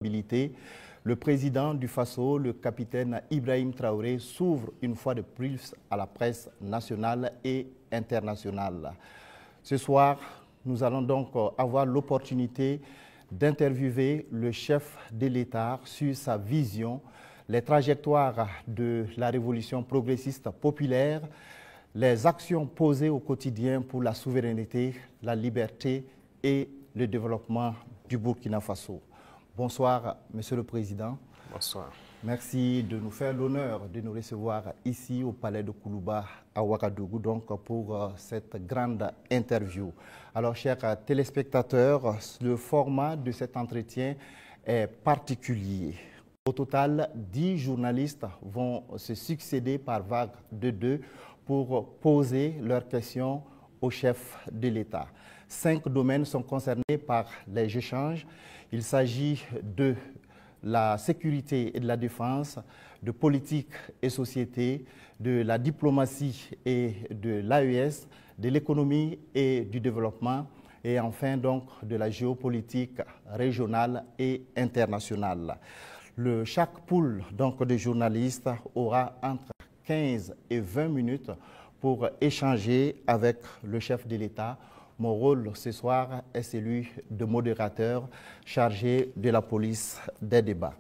Le président du Faso, le capitaine Ibrahim Traoré, s'ouvre une fois de plus à la presse nationale et internationale. Ce soir, nous allons donc avoir l'opportunité d'interviewer le chef de l'État sur sa vision, les trajectoires de la révolution progressiste populaire, les actions posées au quotidien pour la souveraineté, la liberté et le développement du Burkina Faso. Bonsoir, Monsieur le Président. Bonsoir. Merci de nous faire l'honneur de nous recevoir ici au Palais de Koulouba à Ouagadougou donc pour cette grande interview. Alors, chers téléspectateurs, le format de cet entretien est particulier. Au total, 10 journalistes vont se succéder par vague de 2 pour poser leurs questions au chef de l'État. 5 domaines sont concernés par les échanges. Il s'agit de la sécurité et de la défense, de politique et société, de la diplomatie et de l'AES, de l'économie et du développement, et enfin donc de la géopolitique régionale et internationale. Chaque pool donc, de journalistes aura entre 15 et 20 minutes pour échanger avec le chef de l'État. Mon rôle ce soir est celui de modérateur chargé de la police des débats.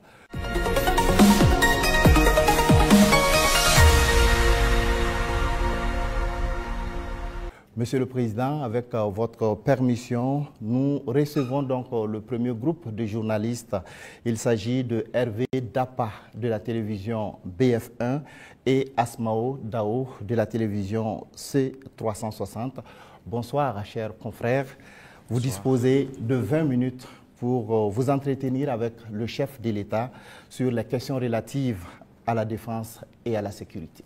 Monsieur le Président, avec votre permission, nous recevons donc le premier groupe de journalistes. Il s'agit de Hervé Dapa de la télévision BF1 et Asmao Dao de la télévision C360. Bonsoir, chers confrères. Vous disposez de 20 minutes pour vous entretenir avec le chef de l'État sur les questions relatives à la défense et à la sécurité.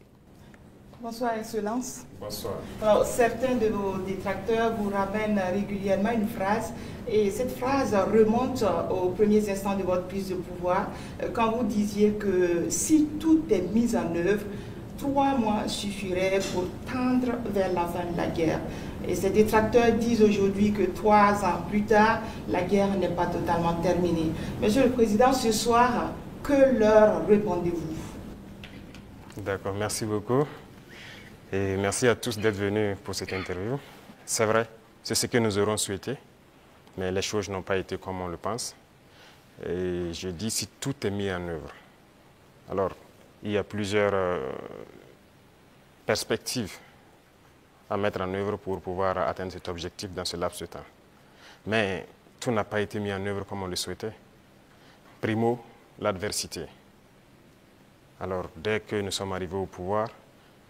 Bonsoir, Excellence. Bonsoir. Alors, certains de vos détracteurs vous ramènent régulièrement une phrase, et cette phrase remonte aux premiers instants de votre prise de pouvoir, quand vous disiez que si tout est mis en œuvre, 3 mois suffiraient pour tendre vers la fin de la guerre. Et ces détracteurs disent aujourd'hui que 3 ans plus tard, la guerre n'est pas totalement terminée. Monsieur le Président, ce soir, que leur répondez-vous? D'accord, merci beaucoup. Et merci à tous d'être venus pour cette interview. C'est vrai, c'est ce que nous aurons souhaité, mais les choses n'ont pas été comme on le pense. Et je dis si tout est mis en œuvre. Alors, il y a plusieurs perspectives à mettre en œuvre pour pouvoir atteindre cet objectif dans ce laps de temps. Mais tout n'a pas été mis en œuvre comme on le souhaitait. Primo, l'adversité. Alors, dès que nous sommes arrivés au pouvoir,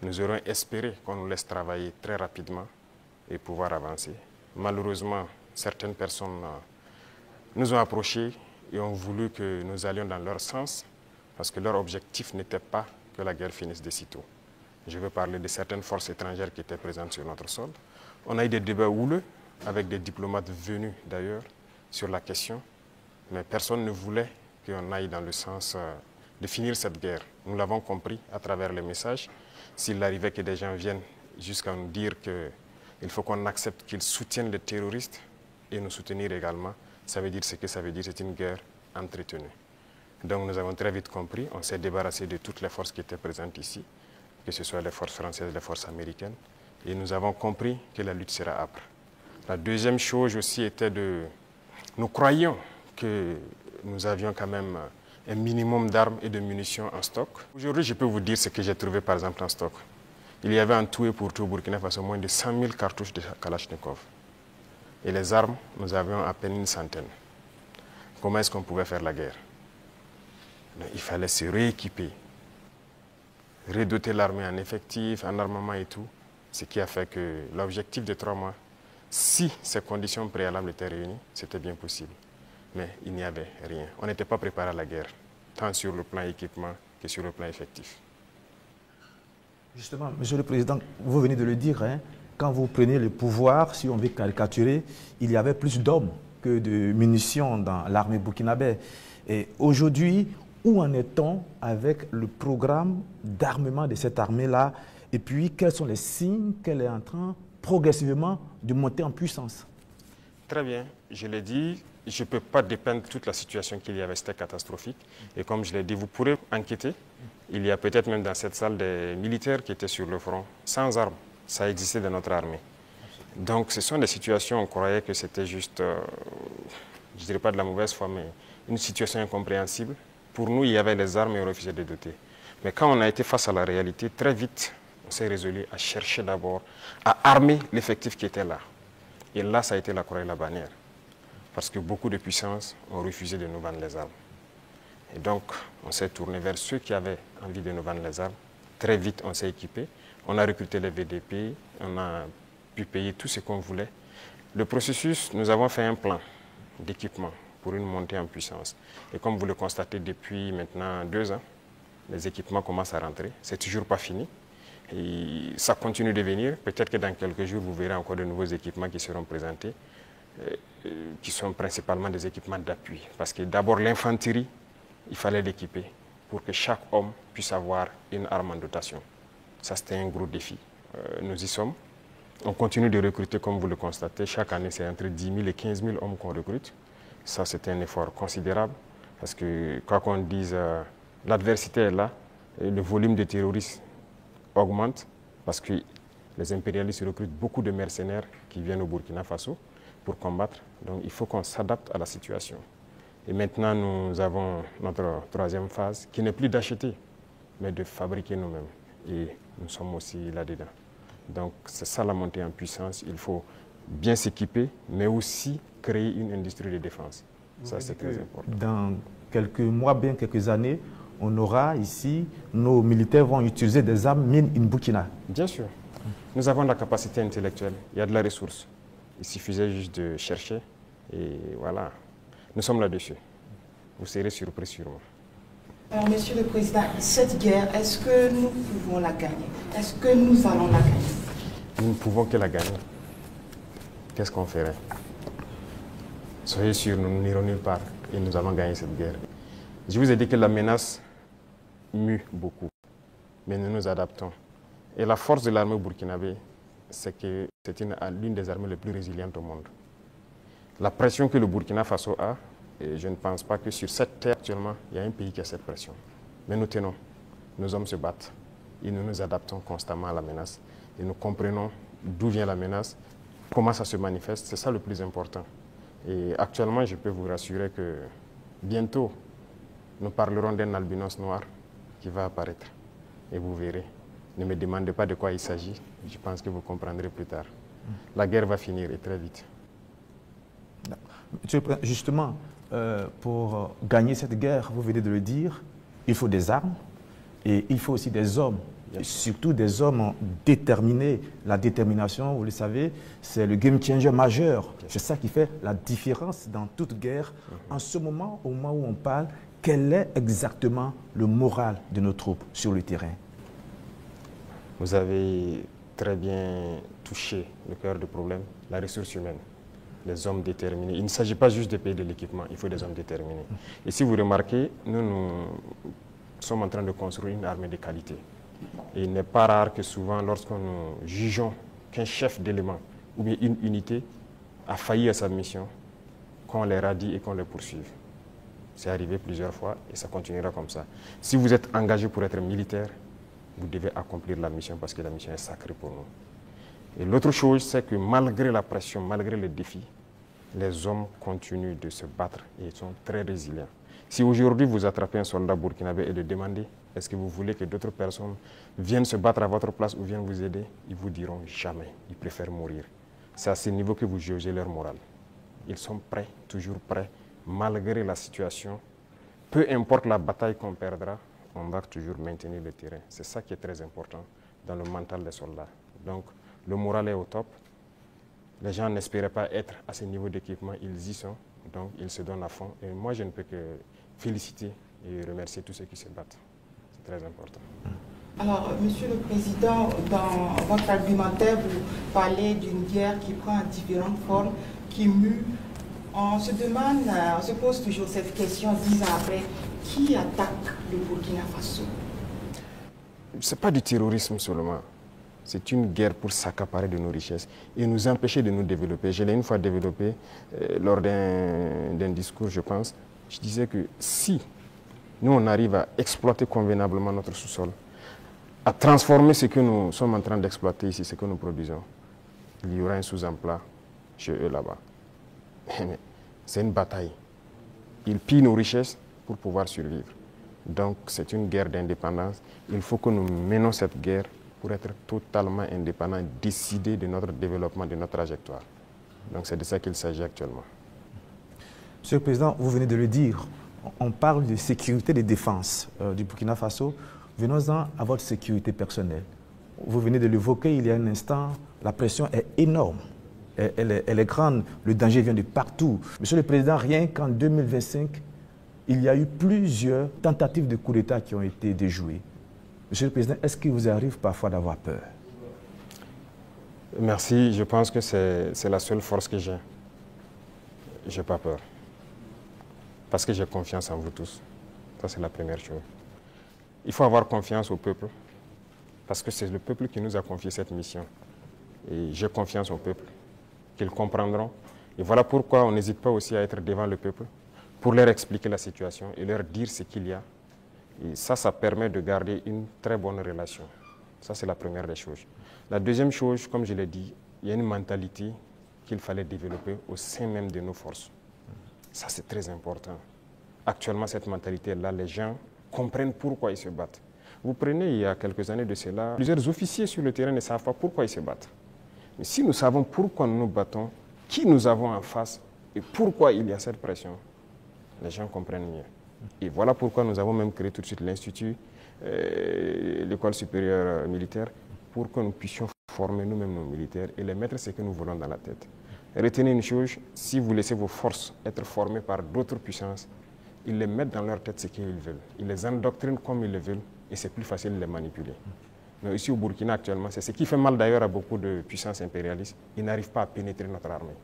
nous aurions espéré qu'on nous laisse travailler très rapidement et pouvoir avancer. Malheureusement, certaines personnes nous ont approchés et ont voulu que nous allions dans leur sens parce que leur objectif n'était pas que la guerre finisse de sitôt. Je veux parler de certaines forces étrangères qui étaient présentes sur notre sol. On a eu des débats houleux avec des diplomates venus d'ailleurs sur la question, mais personne ne voulait qu'on aille dans le sens de finir cette guerre. Nous l'avons compris à travers les messages. S'il arrivait que des gens viennent jusqu'à nous dire qu'il faut qu'on accepte qu'ils soutiennent les terroristes et nous soutenir également, ça veut dire ce que ça veut dire, c'est une guerre entretenue. Donc nous avons très vite compris, on s'est débarrassé de toutes les forces qui étaient présentes ici, que ce soit les forces françaises, les forces américaines, et nous avons compris que la lutte sera âpre. La deuxième chose aussi était nous croyions que nous avions quand même un minimum d'armes et de munitions en stock. Aujourd'hui, je peux vous dire ce que j'ai trouvé par exemple en stock. Il y avait en tout et pour tout au Burkina Faso moins de 100 000 cartouches de Kalachnikov. Et les armes, nous avions à peine une centaine. Comment est-ce qu'on pouvait faire la guerre? Il fallait se rééquiper, redoter l'armée en effectifs, en armement et tout. Ce qui a fait que l'objectif de 3 mois, si ces conditions préalables étaient réunies, c'était bien possible. Mais il n'y avait rien. On n'était pas préparé à la guerre, tant sur le plan équipement que sur le plan effectif. Justement, Monsieur le Président, vous venez de le dire, hein, quand vous prenez le pouvoir, si on veut caricaturer, il y avait plus d'hommes que de munitions dans l'armée burkinabé. Et aujourd'hui, où en est-on avec le programme d'armement de cette armée-là? Et puis, quels sont les signes qu'elle est en train progressivement de monter en puissance? Très bien. Je l'ai dit, je ne peux pas dépeindre toute la situation qu'il y avait, c'était catastrophique. Et comme je l'ai dit, vous pourrez enquêter. Il y a peut-être même dans cette salle des militaires qui étaient sur le front, sans armes. Ça existait dans notre armée. Donc ce sont des situations, on croyait que c'était juste, je ne dirais pas de la mauvaise foi, mais une situation incompréhensible. Pour nous, il y avait les armes et on refusait de doter. Mais quand on a été face à la réalité, très vite, on s'est résolu à chercher d'abord à armer l'effectif qui était là. Et là, ça a été la croix et la bannière. Parce que beaucoup de puissances ont refusé de nous vendre les armes. Et donc, on s'est tourné vers ceux qui avaient envie de nous vendre les armes. Très vite, on s'est équipé. On a recruté les VDP, on a pu payer tout ce qu'on voulait. Le processus, nous avons fait un plan d'équipement pour une montée en puissance. Et comme vous le constatez depuis maintenant 2 ans, les équipements commencent à rentrer. C'est toujours pas fini. Et ça continue de venir. Peut-être que dans quelques jours, vous verrez encore de nouveaux équipements qui seront présentés, qui sont principalement des équipements d'appui. Parce que d'abord, l'infanterie, il fallait l'équiper pour que chaque homme puisse avoir une arme en dotation. Ça, c'était un gros défi. Nous y sommes. On continue de recruter, comme vous le constatez. Chaque année, c'est entre 10 000 et 15 000 hommes qu'on recrute. Ça, c'est un effort considérable. Parce que, quoi qu'on dise, l'adversité est là. Et le volume de terroristes augmente. Parce que les impérialistes recrutent beaucoup de mercenaires qui viennent au Burkina Faso pour combattre. Donc, il faut qu'on s'adapte à la situation. Et maintenant, nous avons notre 3e phase, qui n'est plus d'acheter, mais de fabriquer nous-mêmes. Et nous sommes aussi là-dedans. Donc, c'est ça la montée en puissance. Il faut bien s'équiper, mais aussi créer une industrie de défense. Ça, c'est très important. Dans quelques mois, bien quelques années, on aura ici, nos militaires vont utiliser des armes made in Burkina. Bien sûr. Nous avons la capacité intellectuelle. Il y a de la ressource. Il suffisait juste de chercher. Et voilà. Nous sommes là-dessus. Vous serez surpris sûrement. Alors, Monsieur le Président, cette guerre, est-ce que nous pouvons la gagner? Est-ce que nous allons la gagner? Nous ne pouvons que la gagner. Qu'est-ce qu'on ferait? Soyez sûrs, nous n'irons nulle part et nous allons gagner cette guerre. Je vous ai dit que la menace mue beaucoup, mais nous nous adaptons. Et la force de l'armée burkinabé, c'est que c'est l'une des armées les plus résilientes au monde. La pression que le Burkina Faso a, et je ne pense pas que sur cette terre actuellement, il y a un pays qui a cette pression. Mais nous tenons, nos hommes se battent et nous nous adaptons constamment à la menace. Et nous comprenons d'où vient la menace, comment ça se manifeste, c'est ça le plus important. Et actuellement, je peux vous rassurer que bientôt, nous parlerons d'un albinos noir qui va apparaître. Et vous verrez. Ne me demandez pas de quoi il s'agit, je pense que vous comprendrez plus tard. La guerre va finir et très vite. Justement, pour gagner cette guerre, vous venez de le dire, il faut des armes et il faut aussi des hommes. Et surtout des hommes déterminés. La détermination, vous le savez, c'est le game changer majeur. C'est ça qui fait la différence dans toute guerre. En ce moment, au moment où on parle, quel est exactement le moral de nos troupes sur le terrain? Vous avez très bien touché le cœur du problème, la ressource humaine, les hommes déterminés. Il ne s'agit pas juste de payer de l'équipement, il faut des hommes déterminés. Et si vous remarquez, nous sommes en train de construire une armée de qualité. Et il n'est pas rare que souvent, lorsque nous jugeons qu'un chef d'élément ou bien une unité a failli à sa mission, qu'on les radie et qu'on les poursuive. C'est arrivé plusieurs fois et ça continuera comme ça. Si vous êtes engagé pour être militaire, vous devez accomplir la mission parce que la mission est sacrée pour nous. Et l'autre chose, c'est que malgré la pression, malgré les défis, les hommes continuent de se battre et ils sont très résilients. Si aujourd'hui vous attrapez un soldat burkinabé et le demandez, est-ce que vous voulez que d'autres personnes viennent se battre à votre place ou viennent vous aider? Ils vous diront jamais, ils préfèrent mourir. C'est à ce niveau que vous jugez leur morale. Ils sont prêts, toujours prêts, malgré la situation. Peu importe la bataille qu'on perdra, on va toujours maintenir le terrain. C'est ça qui est très important dans le mental des soldats. Donc, le moral est au top. Les gens n'espéraient pas être à ce niveau d'équipement, ils y sont. Donc, ils se donnent à fond. Et moi, je ne peux que féliciter et remercier tous ceux qui se battent. C'est très important. Alors, Monsieur le Président, dans votre argumentaire, vous parlez d'une guerre qui prend différentes formes, qui mue. On se demande, on se pose toujours cette question 10 ans après, qui attaque le Burkina Faso? Ce n'est pas du terrorisme seulement. C'est une guerre pour s'accaparer de nos richesses et nous empêcher de nous développer. Je l'ai une fois développé lors d'un discours, je pense. Je disais que si nous, on arrive à exploiter convenablement notre sous-sol, à transformer ce que nous sommes en train d'exploiter ici, ce que nous produisons, il y aura un sous-emploi chez eux là-bas. C'est une bataille. Ils pillent nos richesses pour pouvoir survivre. Donc c'est une guerre d'indépendance. Il faut que nous menons cette guerre pour être totalement indépendants, décider de notre développement, de notre trajectoire. Donc c'est de ça qu'il s'agit actuellement. Monsieur le Président, vous venez de le dire, on parle de sécurité et de défense du Burkina Faso. Venons-en à votre sécurité personnelle. Vous venez de l'évoquer il y a un instant, la pression est énorme, elle est grande, le danger vient de partout. Monsieur le Président, rien qu'en 2025, il y a eu plusieurs tentatives de coup d'État qui ont été déjouées. Monsieur le Président, est-ce qu'il vous arrive parfois d'avoir peur? Merci, je pense que c'est la seule force que j'ai. Je n'ai pas peur. Parce que j'ai confiance en vous tous. Ça, c'est la première chose. Il faut avoir confiance au peuple, parce que c'est le peuple qui nous a confié cette mission. Et j'ai confiance au peuple, qu'ils comprendront. Et voilà pourquoi on n'hésite pas aussi à être devant le peuple, pour leur expliquer la situation et leur dire ce qu'il y a. Et ça permet de garder une très bonne relation. Ça, c'est la première des choses. La deuxième chose, comme je l'ai dit, il y a une mentalité qu'il fallait développer au sein même de nos forces. Ça, c'est très important. Actuellement, cette mentalité-là, les gens comprennent pourquoi ils se battent. Vous prenez, il y a quelques années de cela, plusieurs officiers sur le terrain ne savent pas pourquoi ils se battent. Mais si nous savons pourquoi nous nous battons, qui nous avons en face et pourquoi il y a cette pression, les gens comprennent mieux. Et voilà pourquoi nous avons même créé tout de suite l'Institut, l'école supérieure militaire, pour que nous puissions former nous-mêmes nos militaires et les mettre ce que nous voulons dans la tête. Retenez une chose, si vous laissez vos forces être formées par d'autres puissances, ils les mettent dans leur tête ce qu'ils veulent. Ils les endoctrinent comme ils le veulent et c'est plus facile de les manipuler. Mais ici au Burkina actuellement, c'est ce qui fait mal d'ailleurs à beaucoup de puissances impérialistes. Ils n'arrivent pas à pénétrer notre armée.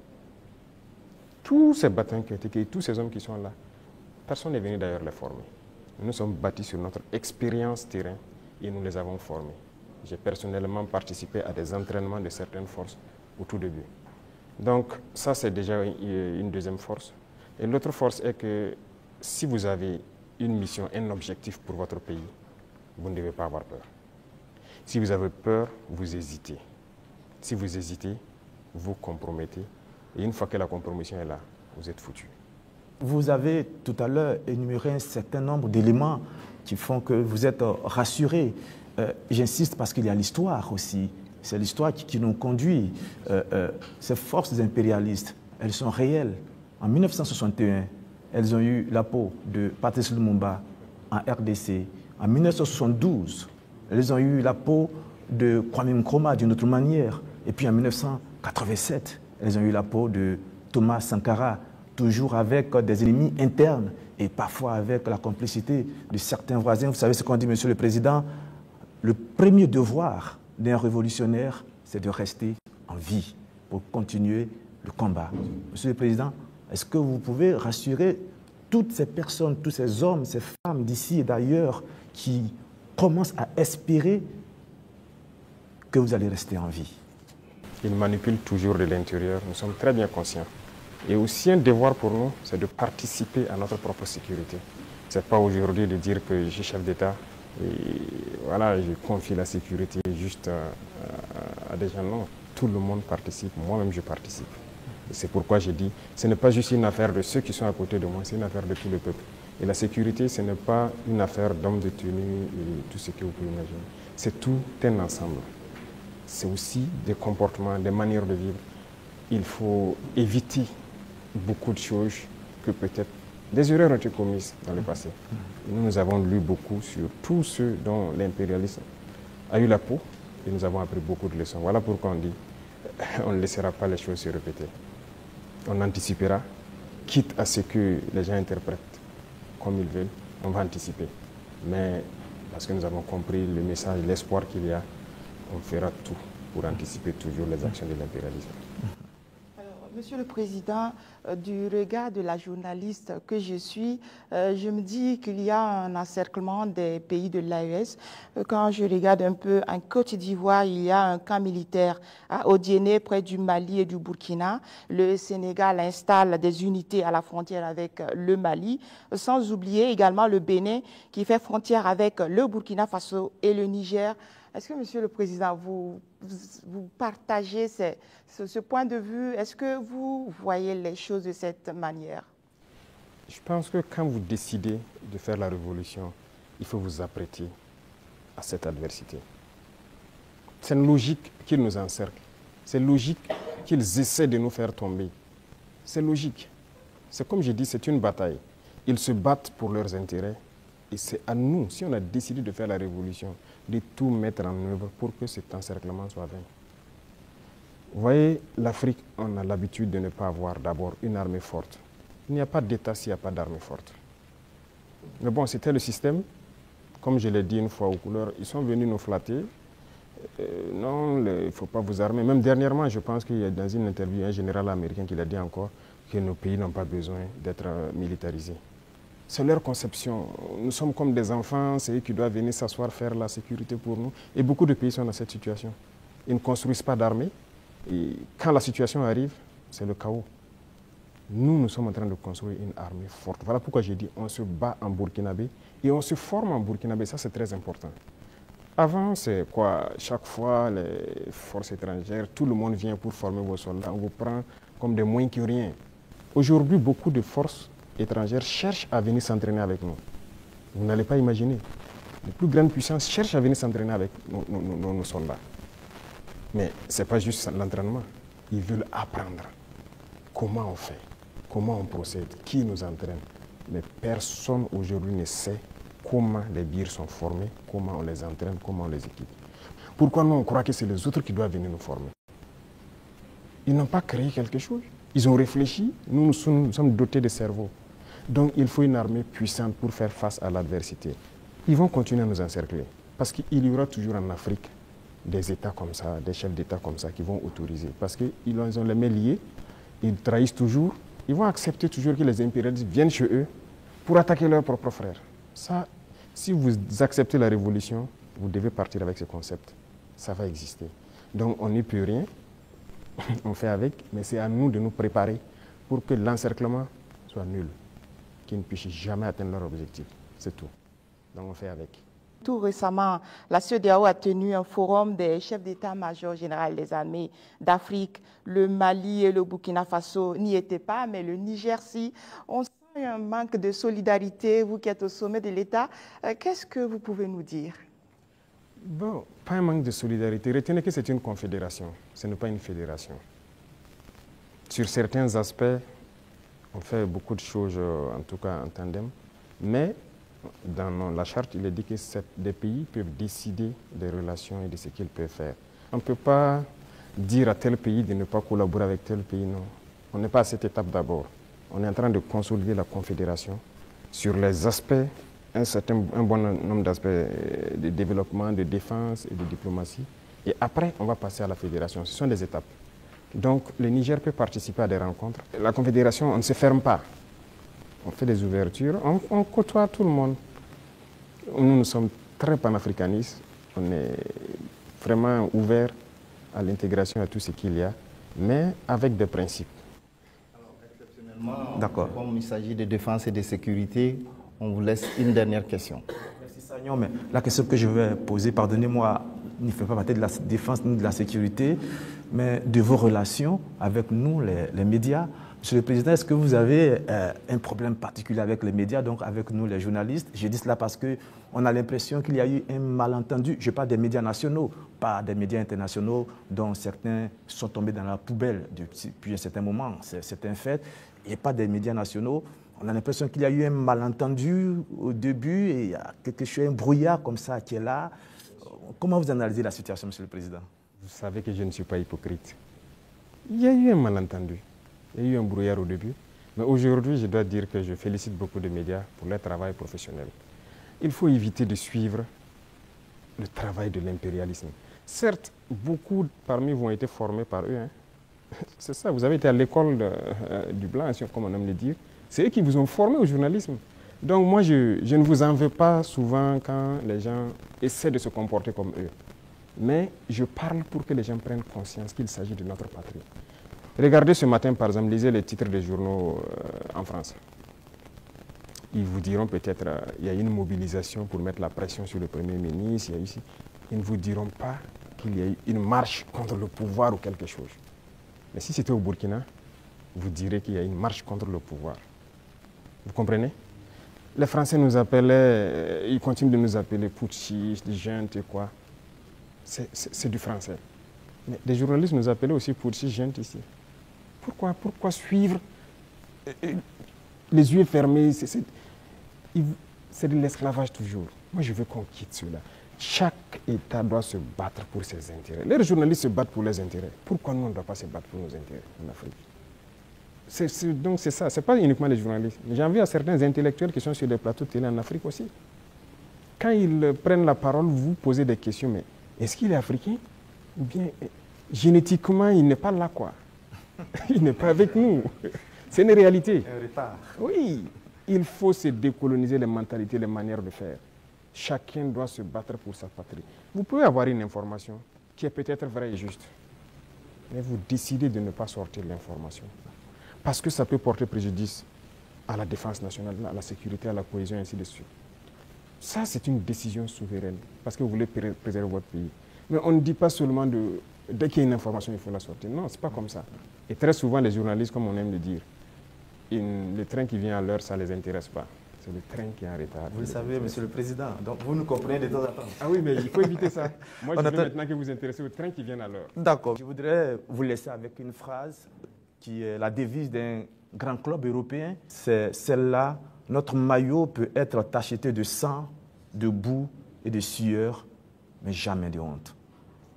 Tous ces bataillons qui ont été créés, tous ces hommes qui sont là, personne n'est venu d'ailleurs les former. Nous sommes bâtis sur notre expérience terrain et nous les avons formés. J'ai personnellement participé à des entraînements de certaines forces au tout début. Donc ça, c'est déjà une deuxième force. Et l'autre force est que si vous avez une mission, un objectif pour votre pays, vous ne devez pas avoir peur. Si vous avez peur, vous hésitez. Si vous hésitez, vous compromettez. Et une fois que la compromission est là, vous êtes foutu. Vous avez tout à l'heure énuméré un certain nombre d'éléments qui font que vous êtes rassuré. J'insiste parce qu'il y a l'histoire aussi. C'est l'histoire qui nous conduit. Ces forces impérialistes, elles sont réelles. En 1961, elles ont eu la peau de Patrice Lumumba en RDC. En 1972, elles ont eu la peau de Kwame Nkrumah d'une autre manière. Et puis en 1987, elles ont eu la peau de Thomas Sankara, toujours avec des ennemis internes et parfois avec la complicité de certains voisins. Vous savez ce qu'on dit, Monsieur le Président, le premier devoir d'un révolutionnaire, c'est de rester en vie pour continuer le combat. Monsieur le Président, est-ce que vous pouvez rassurer toutes ces personnes, tous ces hommes, ces femmes d'ici et d'ailleurs qui commencent à espérer que vous allez rester en vie? Ils manipulent toujours de l'intérieur, nous sommes très bien conscients. Et aussi un devoir pour nous, c'est de participer à notre propre sécurité. Ce n'est pas aujourd'hui de dire que je suis chef d'État et voilà, je confie la sécurité juste à des gens. Non, tout le monde participe, moi-même je participe. C'est pourquoi j'ai dit, ce n'est pas juste une affaire de ceux qui sont à côté de moi, c'est une affaire de tout le peuple. Et la sécurité, ce n'est pas une affaire d'hommes de tenue et tout ce que vous pouvez imaginer. C'est tout un ensemble. C'est aussi des comportements, des manières de vivre. Il faut éviter beaucoup de choses que peut-être des erreurs ont été commises dans le passé. Et nous avons lu beaucoup sur tous ceux dont l'impérialisme a eu la peau et nous avons appris beaucoup de leçons. Voilà pourquoi on dit on ne laissera pas les choses se répéter. On anticipera, quitte à ce que les gens interprètent comme ils veulent, on va anticiper. Mais parce que nous avons compris le message, l'espoir qu'il y a, on fera tout pour anticiper toujours les actions de l'impérialisme. Monsieur le Président, du regard de la journaliste que je suis, je me dis qu'il y a un encerclement des pays de l'AES. Quand je regarde un peu en Côte d'Ivoire, il y a un camp militaire à Odiéné, près du Mali et du Burkina. Le Sénégal installe des unités à la frontière avec le Mali, sans oublier également le Bénin qui fait frontière avec le Burkina Faso et le Niger. Est-ce que, Monsieur le Président, vous partagez ce point de vue? Est-ce que vous voyez les choses de cette manière? Je pense que quand vous décidez de faire la révolution, il faut vous apprêter à cette adversité. C'est une logique qu'ils nous encerclent. C'est logique qu'ils essaient de nous faire tomber. C'est logique. C'est comme je dis, c'est une bataille. Ils se battent pour leurs intérêts. Et c'est à nous, si on a décidé de faire la révolution, de tout mettre en œuvre pour que cet encerclement soit vaincu. Vous voyez, l'Afrique, on a l'habitude de ne pas avoir d'abord une armée forte. Il n'y a pas d'État s'il n'y a pas d'armée forte. Mais bon, c'était le système. Comme je l'ai dit une fois aux couleurs, ils sont venus nous flatter. Non, il ne faut pas vous armer. Même dernièrement, je pense qu'il y a dans une interview un général américain qui l'a dit encore que nos pays n'ont pas besoin d'être militarisés. C'est leur conception. Nous sommes comme des enfants, c'est eux qui doivent venir s'asseoir, faire la sécurité pour nous. Et beaucoup de pays sont dans cette situation. Ils ne construisent pas d'armée. Et quand la situation arrive, c'est le chaos. Nous sommes en train de construire une armée forte. Voilà pourquoi j'ai dit on se bat en burkinabé et on se forme en burkinabé. Ça, c'est très important. Avant, c'est quoi? Chaque fois, les forces étrangères, tout le monde vient pour former vos soldats. On vous prend comme des moins que rien. Aujourd'hui, beaucoup de forces étrangères cherchent à venir s'entraîner avec nous. Vous n'allez pas imaginer. Les plus grandes puissances cherchent à venir s'entraîner avec nos soldats. Mais ce n'est pas juste l'entraînement. Ils veulent apprendre comment on fait, comment on procède, qui nous entraîne. Mais personne aujourd'hui ne sait comment les birs sont formés, comment on les entraîne, comment on les équipe. Pourquoi nous on croit que c'est les autres qui doivent venir nous former? Ils n'ont pas créé quelque chose. Ils ont réfléchi, nous sommes dotés de cerveau. Donc il faut une armée puissante pour faire face à l'adversité. Ils vont continuer à nous encercler. Parce qu'il y aura toujours en Afrique des États comme ça, des chefs d'État comme ça qui vont autoriser. Parce qu'ils ont les mains liées, ils trahissent toujours, ils vont accepter toujours que les impérialistes viennent chez eux pour attaquer leurs propres frères. Ça, si vous acceptez la révolution, vous devez partir avec ce concept. Ça va exister. Donc on n'y peut rien. On fait avec, mais c'est à nous de nous préparer pour que l'encerclement soit nul, qu'ils ne puissent jamais atteindre leur objectif. C'est tout. Donc on fait avec. Tout récemment, la CEDEAO a tenu un forum des chefs d'état-major général des armées d'Afrique. Le Mali et le Burkina Faso n'y étaient pas, mais le Niger, si. On sent un manque de solidarité, vous qui êtes au sommet de l'État. Qu'est-ce que vous pouvez nous dire? Bon, pas un manque de solidarité. Retenez que c'est une confédération, ce n'est pas une fédération. Sur certains aspects, on fait beaucoup de choses, en tout cas en tandem, mais dans la charte, il est dit que des pays peuvent décider des relations et de ce qu'ils peuvent faire. On ne peut pas dire à tel pays de ne pas collaborer avec tel pays, non. On n'est pas à cette étape d'abord. On est en train de consolider la confédération sur les aspects, un bon nombre d'aspects de développement, de défense et de diplomatie. Et après, on va passer à la fédération. Ce sont des étapes. Donc, le Niger peut participer à des rencontres. La confédération, on ne se ferme pas. On fait des ouvertures, on côtoie tout le monde. Nous sommes très panafricanistes. On est vraiment ouverts à l'intégration, à tout ce qu'il y a, mais avec des principes. Alors, exceptionnellement, comme il s'agit de défense et de sécurité, on vous laisse une dernière question. Merci Sagnon, mais la question que je vais poser, pardonnez-moi, ne fait pas partie de la défense ni de la sécurité, mais de vos relations avec nous, les médias. Monsieur le Président, est-ce que vous avez un problème particulier avec les médias, donc avec nous les journalistes? Je dis cela parce qu'on a l'impression qu'il y a eu un malentendu. Je parle des médias nationaux, pas des médias internationaux dont certains sont tombés dans la poubelle depuis un certain moment, c'est un fait, et pas des médias nationaux. On a l'impression qu'il y a eu un malentendu au début et il y a quelque chose, un brouillard comme ça qui est là. Comment vous analysez la situation, Monsieur le Président? Vous savez que je ne suis pas hypocrite. Il y a eu un malentendu. Il y a eu un brouillard au début, mais aujourd'hui, je dois dire que je félicite beaucoup de médias pour leur travail professionnel. Il faut éviter de suivre le travail de l'impérialisme. Certes, beaucoup parmi vous ont été formés par eux. C'est ça, vous avez été à l'école du blanc, comme on aime le dire. C'est eux qui vous ont formé au journalisme. Donc moi, je ne vous en veux pas souvent quand les gens essaient de se comporter comme eux. Mais je parle pour que les gens prennent conscience qu'il s'agit de notre patrie. Regardez ce matin, par exemple, lisez les titres des journaux en France. Ils vous diront peut-être qu'il y a une mobilisation pour mettre la pression sur le Premier ministre. Ils ne vous diront pas qu'il y a eu une marche contre le pouvoir ou quelque chose. Mais si c'était au Burkina, vous direz qu'il y a une marche contre le pouvoir. Vous comprenez? Les Français nous appelaient, ils continuent de nous appeler putschistes, juntes et quoi. C'est du français. Mais des journalistes nous appelaient aussi putschistes, juntes ici. Pourquoi suivre les yeux fermés? C'est de l'esclavage toujours. Moi, je veux qu'on quitte cela. Chaque État doit se battre pour ses intérêts. Les journalistes se battent pour leurs intérêts. Pourquoi nous, on ne doit pas se battre pour nos intérêts en Afrique? Donc c'est ça, ce n'est pas uniquement les journalistes. J'en viens à certains intellectuels qui sont sur des plateaux de télé en Afrique aussi. Quand ils prennent la parole, vous posez des questions, mais est-ce qu'il est africain? Ou bien génétiquement, il n'est pas là, quoi. Il n'est pas avec nous. C'est une réalité. Un retard. Oui, il faut se décoloniser les mentalités, les manières de faire. Chacun doit se battre pour sa patrie. Vous pouvez avoir une information qui est peut-être vraie et juste, mais vous décidez de ne pas sortir l'information. Parce que ça peut porter préjudice à la défense nationale, à la sécurité, à la cohésion, et ainsi de suite. Ça, c'est une décision souveraine, parce que vous voulez préserver votre pays. Mais on ne dit pas seulement dès qu'il y a une information, il faut la sortir. Non, ce n'est pas comme ça. Et très souvent, les journalistes, comme on aime le dire, le train qui vient à l'heure, ça ne les intéresse pas. C'est le train qui est en retard. Vous le savez, Monsieur le Président, donc vous nous comprenez de temps en temps. Ah oui, mais il faut éviter ça. Moi, je veux maintenant que vous intéressez au train qui vient à l'heure. D'accord. Je voudrais vous laisser avec une phrase qui est la devise d'un grand club européen. C'est celle-là: notre maillot peut être tacheté de sang, de boue et de sueur, mais jamais de honte.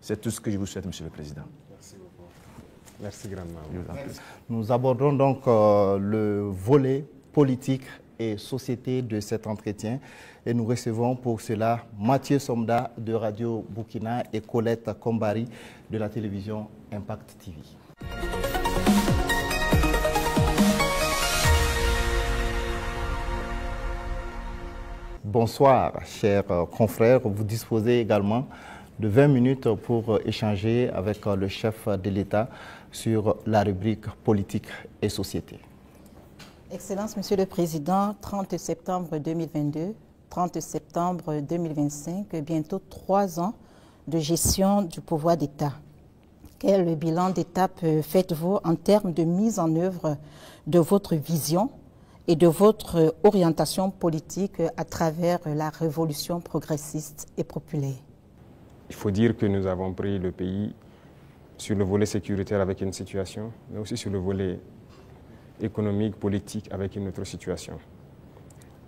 C'est tout ce que je vous souhaite, Monsieur le Président. Merci beaucoup. Merci grandement. Nous abordons donc le volet politique et société de cet entretien et nous recevons pour cela Mathieu Somda de Radio Burkina et Colette Kombari de la télévision Impact TV. Bonsoir, chers confrères. Vous disposez également de 20 minutes pour échanger avec le chef de l'État sur la rubrique politique et société. Excellence, Monsieur le Président, 30 septembre 2022, 30 septembre 2025, bientôt 3 ans de gestion du pouvoir d'État. Quel bilan d'étape faites-vous en termes de mise en œuvre de votre vision et de votre orientation politique à travers la révolution progressiste et populaire? Il faut dire que nous avons pris le pays sur le volet sécuritaire avec une situation, mais aussi sur le volet économique, politique avec une autre situation.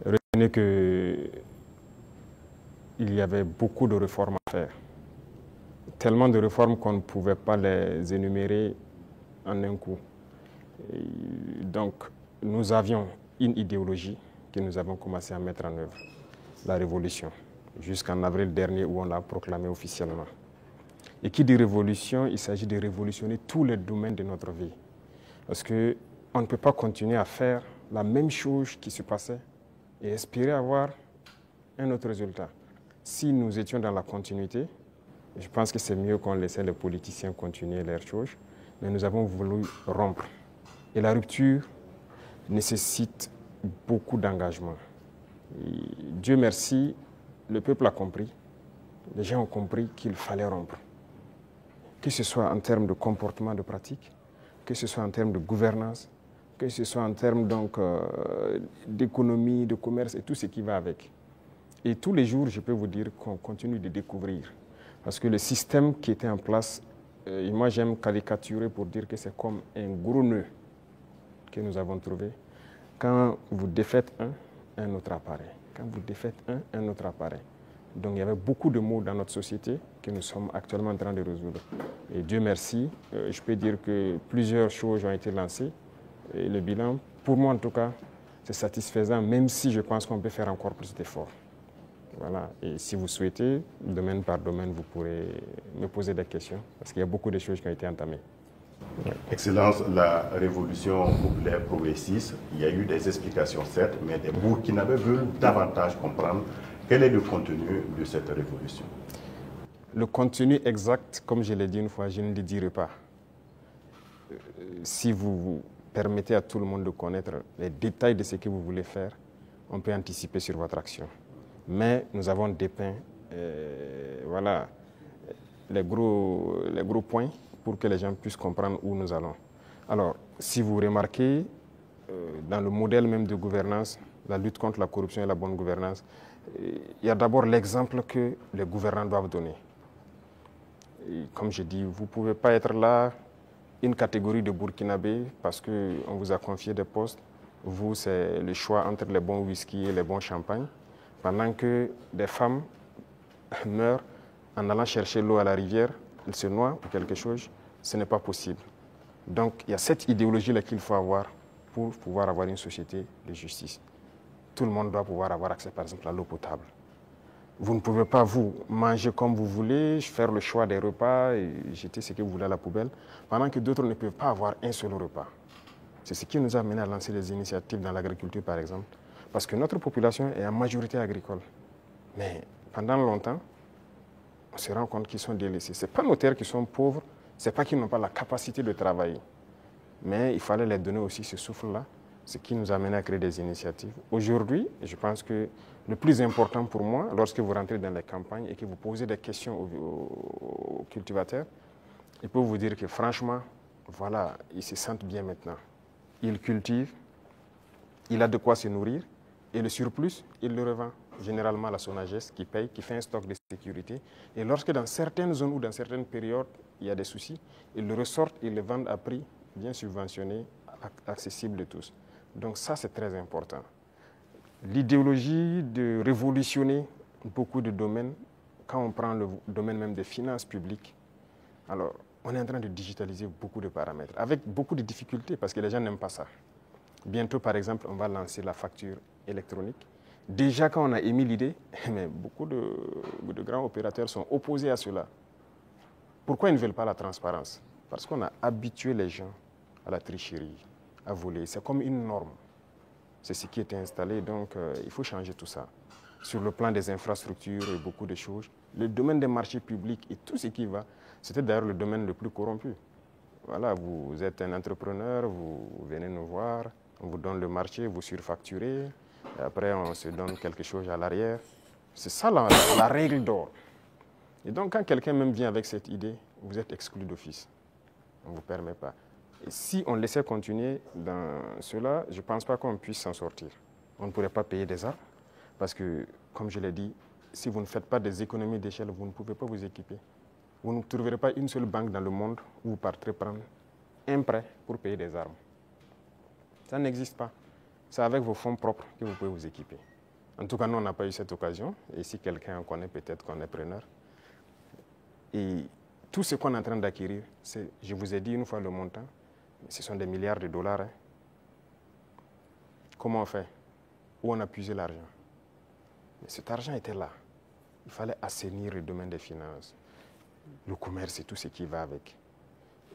Retenez qu'il y avait beaucoup de réformes à faire. Tellement de réformes qu'on ne pouvait pas les énumérer en un coup. Et donc, nous avions une idéologie que nous avons commencé à mettre en œuvre, la révolution, jusqu'en avril dernier où on l'a proclamée officiellement. Et qui dit révolution, il s'agit de révolutionner tous les domaines de notre vie. Parce qu'on ne peut pas continuer à faire la même chose qui se passait et espérer avoir un autre résultat. Si nous étions dans la continuité, je pense que c'est mieux qu'on laissait les politiciens continuer leurs choses, mais nous avons voulu rompre. Et la rupture nécessite beaucoup d'engagement. Dieu merci, le peuple a compris, les gens ont compris qu'il fallait rompre. Que ce soit en termes de comportement, de pratique, que ce soit en termes de gouvernance, que ce soit en termes d'économie, de commerce et tout ce qui va avec. Et tous les jours, je peux vous dire qu'on continue de découvrir. Parce que le système qui était en place, et moi j'aime caricaturer pour dire que c'est comme un gros nœud que nous avons trouvé. Quand vous défaites un autre apparaît. Quand vous défaites un autre apparaît. Donc il y avait beaucoup de maux dans notre société que nous sommes actuellement en train de résoudre. Et Dieu merci, je peux dire que plusieurs choses ont été lancées. Et le bilan, pour moi en tout cas, c'est satisfaisant, même si je pense qu'on peut faire encore plus d'efforts. Voilà. Et si vous souhaitez, domaine par domaine, vous pourrez me poser des questions, parce qu'il y a beaucoup de choses qui ont été entamées. Excellence, la révolution populaire progressiste, il y a eu des explications certes, mais les Burkinabés veulent davantage comprendre quel est le contenu de cette révolution. Le contenu exact, comme je l'ai dit une fois, je ne le dirai pas. Si vous permettez à tout le monde de connaître les détails de ce que vous voulez faire, on peut anticiper sur votre action. Mais nous avons dépeint voilà, les gros points pour que les gens puissent comprendre où nous allons. Alors, si vous remarquez, dans le modèle même de gouvernance, la lutte contre la corruption et la bonne gouvernance, il y a d'abord l'exemple que les gouvernants doivent donner. Et comme je dis, vous ne pouvez pas être là, une catégorie de Burkinabés, parce qu'on vous a confié des postes. Vous, c'est le choix entre les bons whisky et les bons champagnes, pendant que des femmes meurent en allant chercher l'eau à la rivière, elles se noient ou quelque chose, ce n'est pas possible. Donc, il y a cette idéologie-là qu'il faut avoir pour pouvoir avoir une société de justice. Tout le monde doit pouvoir avoir accès, par exemple, à l'eau potable. Vous ne pouvez pas, vous, manger comme vous voulez, faire le choix des repas et jeter ce que vous voulez à la poubelle, pendant que d'autres ne peuvent pas avoir un seul repas. C'est ce qui nous a amené à lancer des initiatives dans l'agriculture, par exemple, parce que notre population est en majorité agricole. Mais pendant longtemps, on se rend compte qu'ils sont délaissés. Ce n'est pas nos terres qui sont pauvres, ce n'est pas qu'ils n'ont pas la capacité de travailler. Mais il fallait leur donner aussi ce souffle-là, ce qui nous a amené à créer des initiatives. Aujourd'hui, je pense que le plus important pour moi, lorsque vous rentrez dans les campagnes et que vous posez des questions aux cultivateurs, ils peuvent vous dire que franchement, voilà, ils se sentent bien maintenant. Ils cultivent, il a de quoi se nourrir, et le surplus, il le revend. Généralement la SONAGES qui paye, qui fait un stock de sécurité. Et lorsque dans certaines zones ou dans certaines périodes, il y a des soucis, ils le ressortent, ils le vendent à prix bien subventionné, accessible de tous. Donc ça, c'est très important. L'idéologie de révolutionner beaucoup de domaines, quand on prend le domaine même des finances publiques, alors on est en train de digitaliser beaucoup de paramètres, avec beaucoup de difficultés, parce que les gens n'aiment pas ça. Bientôt, par exemple, on va lancer la facture électronique. Déjà, quand on a émis l'idée, mais beaucoup de grands opérateurs sont opposés à cela. Pourquoi ils ne veulent pas la transparence? Parce qu'on a habitué les gens à la tricherie, à voler. C'est comme une norme. C'est ce qui était installé, donc il faut changer tout ça. Sur le plan des infrastructures et beaucoup de choses, le domaine des marchés publics et tout ce qui va, c'était d'ailleurs le domaine le plus corrompu. Voilà, vous êtes un entrepreneur, vous venez nous voir, on vous donne le marché, vous surfacturez, et après on se donne quelque chose à l'arrière. C'est ça la règle d'or. Et donc quand quelqu'un même vient avec cette idée, vous êtes exclu d'office. On ne vous permet pas. Et si on laissait continuer dans cela, je ne pense pas qu'on puisse s'en sortir. On ne pourrait pas payer des armes, parce que, comme je l'ai dit, si vous ne faites pas des économies d'échelle, vous ne pouvez pas vous équiper. Vous ne trouverez pas une seule banque dans le monde où vous partirez prendre un prêt pour payer des armes. Ça n'existe pas. C'est avec vos fonds propres que vous pouvez vous équiper. En tout cas, nous, on n'a pas eu cette occasion. Et si quelqu'un en connaît, peut-être qu'on est preneur. Et tout ce qu'on est en train d'acquérir, je vous ai dit une fois le montant, ce sont des milliards de dollars. Hein. Comment on fait? Où on a puisé l'argent? Cet argent était là. Il fallait assainir le domaine des finances, le commerce et tout ce qui va avec.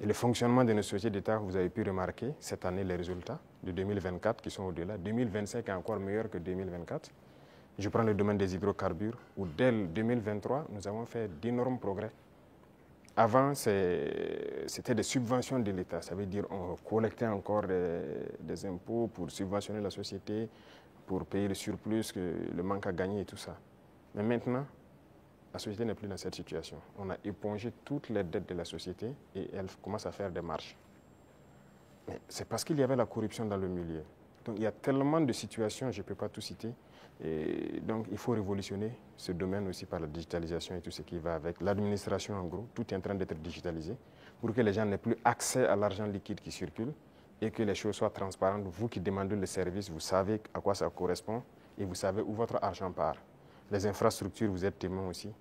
Et le fonctionnement de nos sociétés d'État, vous avez pu remarquer cette année les résultats de 2024 qui sont au-delà. 2025 est encore meilleur que 2024. Je prends le domaine des hydrocarbures où dès 2023, nous avons fait d'énormes progrès. Avant, c'était des subventions de l'État. Ça veut dire qu'on collectait encore des impôts pour subventionner la société, pour payer le surplus, le manque à gagner et tout ça. Mais maintenant, la société n'est plus dans cette situation. On a épongé toutes les dettes de la société et elle commence à faire des marches. Mais c'est parce qu'il y avait la corruption dans le milieu. Donc il y a tellement de situations, je ne peux pas tout citer. Et donc il faut révolutionner ce domaine aussi par la digitalisation et tout ce qui va avec. L'administration en gros, tout est en train d'être digitalisé pour que les gens n'aient plus accès à l'argent liquide qui circule et que les choses soient transparentes. Vous qui demandez le service, vous savez à quoi ça correspond et vous savez où votre argent part. Les infrastructures, vous êtes témoins aussi,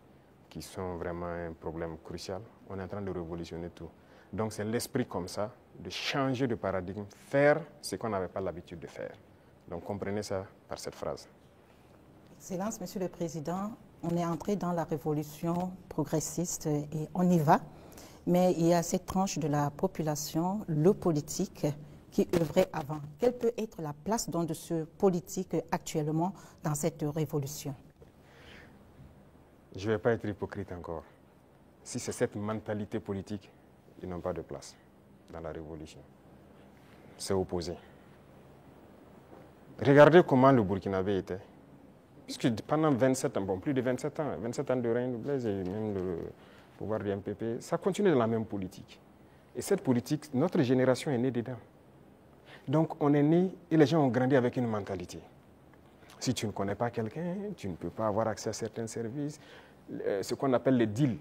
qui sont vraiment un problème crucial. On est en train de révolutionner tout. Donc c'est l'esprit comme ça, de changer de paradigme, faire ce qu'on n'avait pas l'habitude de faire. Donc comprenez ça par cette phrase. Excellence, Monsieur le Président, on est entré dans la révolution progressiste et on y va. mais il y a cette tranche de la population, le politique, qui œuvrait avant. Quelle peut être la place donc de ce politique actuellement dans cette révolution? Je ne vais pas être hypocrite encore. Si c'est cette mentalité politique, ils n'ont pas de place dans la révolution. C'est opposé. Regardez comment le Burkinabé était. Puisque pendant 27 ans, bon, plus de 27 ans de règne de Blaise et même le pouvoir du MPP, ça continue dans la même politique. Et cette politique, notre génération est née dedans. Donc on est né et les gens ont grandi avec une mentalité. Si tu ne connais pas quelqu'un, tu ne peux pas avoir accès à certains services. Ce qu'on appelle les deals.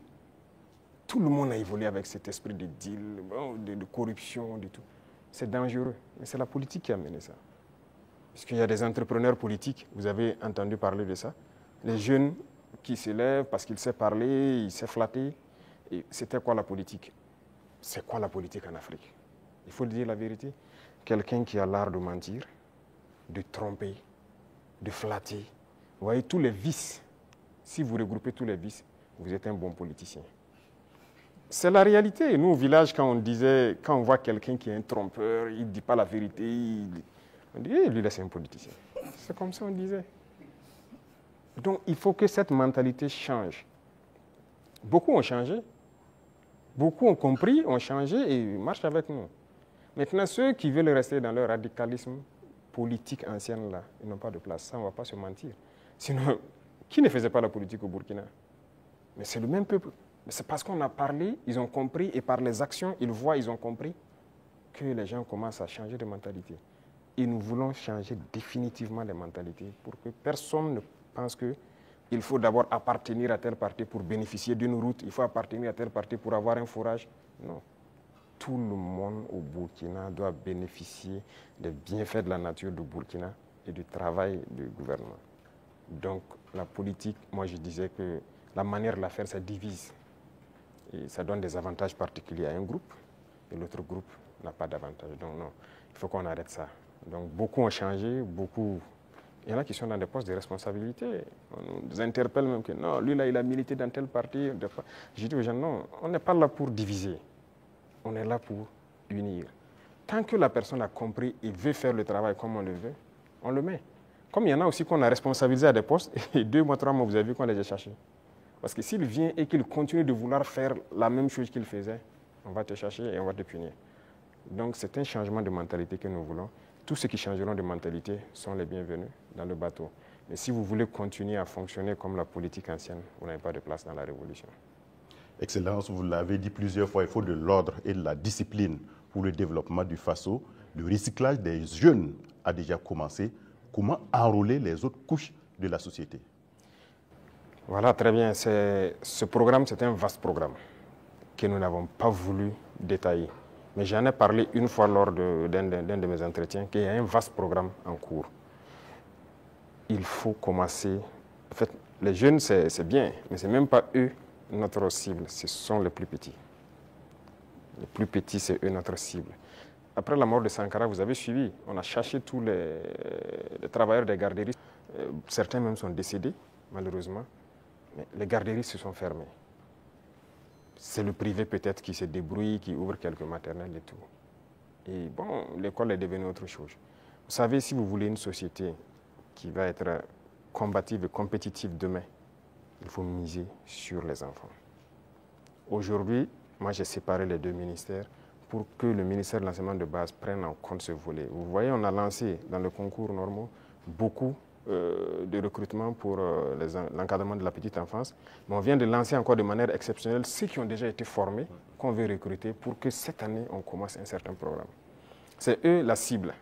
Tout le monde a évolué avec cet esprit de deal, de corruption, de tout. C'est dangereux, mais c'est la politique qui a mené ça. Puisqu'il y a des entrepreneurs politiques, vous avez entendu parler de ça. Les jeunes qui se lèvent parce qu'ils savent parler, ils savent flatter. Et c'était quoi la politique? C'est quoi la politique en Afrique? Il faut dire la vérité. Quelqu'un qui a l'art de mentir, de tromper, de flatter. Vous voyez, tous les vices. Si vous regroupez tous les vices, vous êtes un bon politicien. C'est la réalité. Nous, au village, quand on voit quelqu'un qui est un trompeur, il ne dit pas la vérité, on dit, lui, là, c'est un politicien. C'est comme ça qu'on disait. Donc, il faut que cette mentalité change. Beaucoup ont changé. Beaucoup ont compris, ont changé et marchent avec nous. Maintenant, ceux qui veulent rester dans leur radicalisme politique ancienne, là, ils n'ont pas de place. Ça, on ne va pas se mentir. Sinon, qui ne faisait pas la politique au Burkina? Mais c'est le même peuple. Mais c'est parce qu'on a parlé, ils ont compris, et par les actions, ils voient, ils ont compris, que les gens commencent à changer de mentalité. Et nous voulons changer définitivement les mentalités pour que personne ne pense qu'il faut d'abord appartenir à tel parti pour bénéficier d'une route, il faut appartenir à tel parti pour avoir un fourrage. Non. Tout le monde au Burkina doit bénéficier des bienfaits de la nature du Burkina et du travail du gouvernement. Donc la politique, moi je disais que la manière de la faire, ça divise. Et ça donne des avantages particuliers à un groupe et l'autre groupe n'a pas d'avantage. Donc non, il faut qu'on arrête ça. Donc beaucoup ont changé, beaucoup. Il y en a qui sont dans des postes de responsabilité. On nous interpelle même que non, lui là, il a milité dans tel parti. Je dis aux gens, non, on n'est pas là pour diviser. On est là pour unir. Tant que la personne a compris et veut faire le travail comme on le veut, on le met. Comme il y en a aussi qu'on a responsabilisé à des postes, et 2 mois, 3 mois, vous avez vu qu'on les a cherchés. Parce que s'il vient et qu'il continue de vouloir faire la même chose qu'il faisait, on va te chercher et on va te punir. Donc c'est un changement de mentalité que nous voulons. Tous ceux qui changeront de mentalité sont les bienvenus dans le bateau. Mais si vous voulez continuer à fonctionner comme la politique ancienne, vous n'avez pas de place dans la révolution. Excellence, vous l'avez dit plusieurs fois, il faut de l'ordre et de la discipline pour le développement du FASO. Le recyclage des jeunes a déjà commencé. Comment enrôler les autres couches de la société? Voilà, très bien. Ce programme, c'est un vaste programme que nous n'avons pas voulu détailler. Mais j'en ai parlé une fois lors d'un de mes entretiens, qu'il y a un vaste programme en cours. Il faut commencer. En fait, les jeunes, c'est bien, mais ce n'est même pas eux notre cible, ce sont les plus petits. Les plus petits, c'est eux notre cible. Après la mort de Sankara, vous avez suivi, on a cherché tous les travailleurs des garderies. Certains même sont décédés, malheureusement. Mais les garderies se sont fermées. C'est le privé peut-être qui se débrouille, qui ouvre quelques maternelles et tout. Et bon, l'école est devenue autre chose. Vous savez, si vous voulez une société qui va être combative et compétitive demain, il faut miser sur les enfants. Aujourd'hui, moi j'ai séparé les 2 ministères pour que le ministère de l'enseignement de base prenne en compte ce volet. Vous voyez, on a lancé dans le concours normaux beaucoup de recrutement pour l'encadrement de la petite enfance. Mais on vient de lancer encore de manière exceptionnelle ceux qui ont déjà été formés, qu'on veut recruter pour que cette année, on commence un certain programme. C'est eux la cible.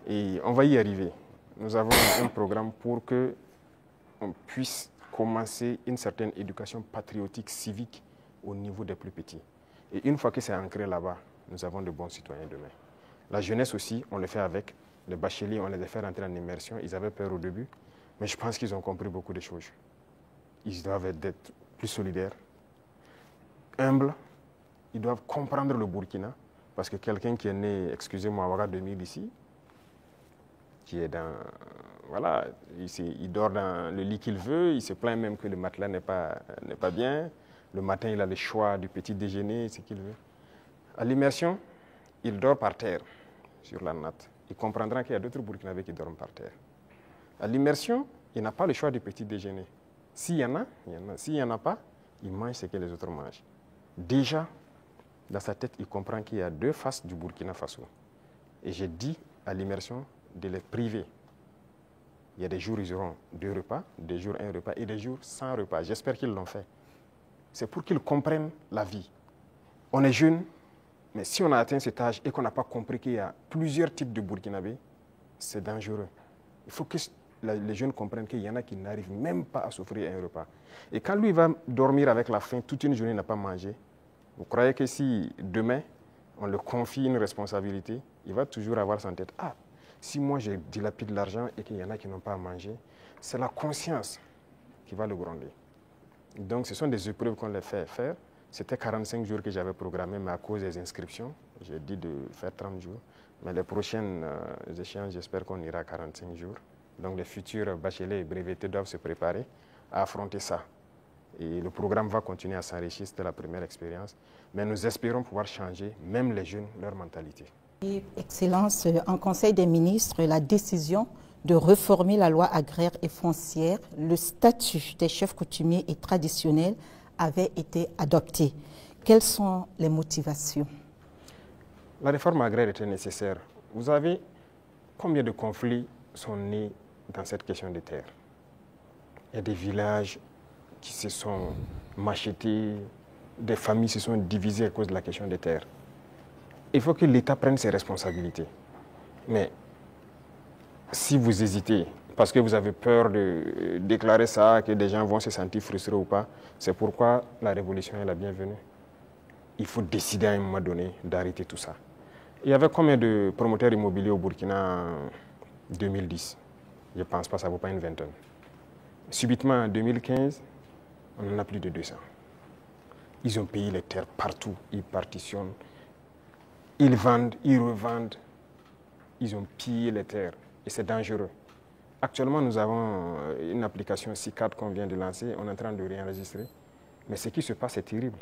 Et on va y arriver. Nous avons un programme pour qu'on puisse commencer une certaine éducation patriotique, civique au niveau des plus petits. Et une fois que c'est ancré là-bas, nous avons de bons citoyens demain. La jeunesse aussi, on le fait avec. Les bacheliers, on les a fait rentrer en immersion. Ils avaient peur au début, mais je pense qu'ils ont compris beaucoup de choses. Ils doivent être plus solidaires, humbles. Ils doivent comprendre le Burkina, parce que quelqu'un qui est né, excusez-moi, à Ouaga 2000 ici, qui est dans... Voilà, il dort dans le lit qu'il veut, il se plaint même que le matelas n'est pas bien. Le matin, il a le choix du petit déjeuner, ce qu'il veut. À l'immersion, il dort par terre, sur la natte. Il comprendra qu'il y a d'autres Burkinabés qui dorment par terre. À l'immersion, il n'a pas le choix du petit déjeuner. S'il y en a, il y en a. S'il n'y en a pas, il mange ce que les autres mangent. Déjà, dans sa tête, il comprend qu'il y a deux faces du Burkina Faso. Et j'ai dit à l'immersion de les priver. Il y a des jours où ils auront 2 repas, des jours 1 repas et des jours sans repas. J'espère qu'ils l'ont fait. C'est pour qu'ils comprennent la vie. On est jeunes, mais si on a atteint cet âge et qu'on n'a pas compris qu'il y a plusieurs types de Burkinabés, c'est dangereux. Il faut que les jeunes comprennent qu'il y en a qui n'arrivent même pas à s'offrir un repas. Et quand lui va dormir avec la faim, toute une journée il n'a pas mangé, vous croyez que si demain on le confie une responsabilité, il va toujours avoir en tête, ah, si moi je dilapide l'argent et qu'il y en a qui n'ont pas à manger, c'est la conscience qui va le gronder. Donc ce sont des épreuves qu'on les fait faire. C'était 45 jours que j'avais programmé, mais à cause des inscriptions, j'ai dit de faire 30 jours. Mais les prochaines échéances, j'espère qu'on ira à 45 jours. Donc les futurs bacheliers et brevetés doivent se préparer à affronter ça. Et le programme va continuer à s'enrichir, c'était la première expérience. Mais nous espérons pouvoir changer, même les jeunes, leur mentalité. Excellence, en Conseil des ministres, la décision de réformer la loi agraire et foncière, le statut des chefs coutumiers et traditionnels avait été adopté. Quelles sont les motivations? La réforme agraire était nécessaire. Vous savez combien de conflits sont nés dans cette question des terres? Il y a des villages qui se sont machetés, des familles se sont divisées à cause de la question des terres. Il faut que l'État prenne ses responsabilités. Mais si vous hésitez, parce que vous avez peur de déclarer ça, que des gens vont se sentir frustrés ou pas, c'est pourquoi la révolution est la bienvenue. Il faut décider à un moment donné d'arrêter tout ça. Il y avait combien de promoteurs immobiliers au Burkina en 2010? Je ne pense pas, ça ne vaut pas une vingtaine. Subitement, en 2015, on en a plus de 200. Ils ont payé les terres partout, ils partitionnent, ils vendent, ils revendent, ils ont pillé les terres et c'est dangereux. Actuellement, nous avons une application C4 qu'on vient de lancer, on est en train de réenregistrer, mais ce qui se passe est terrible.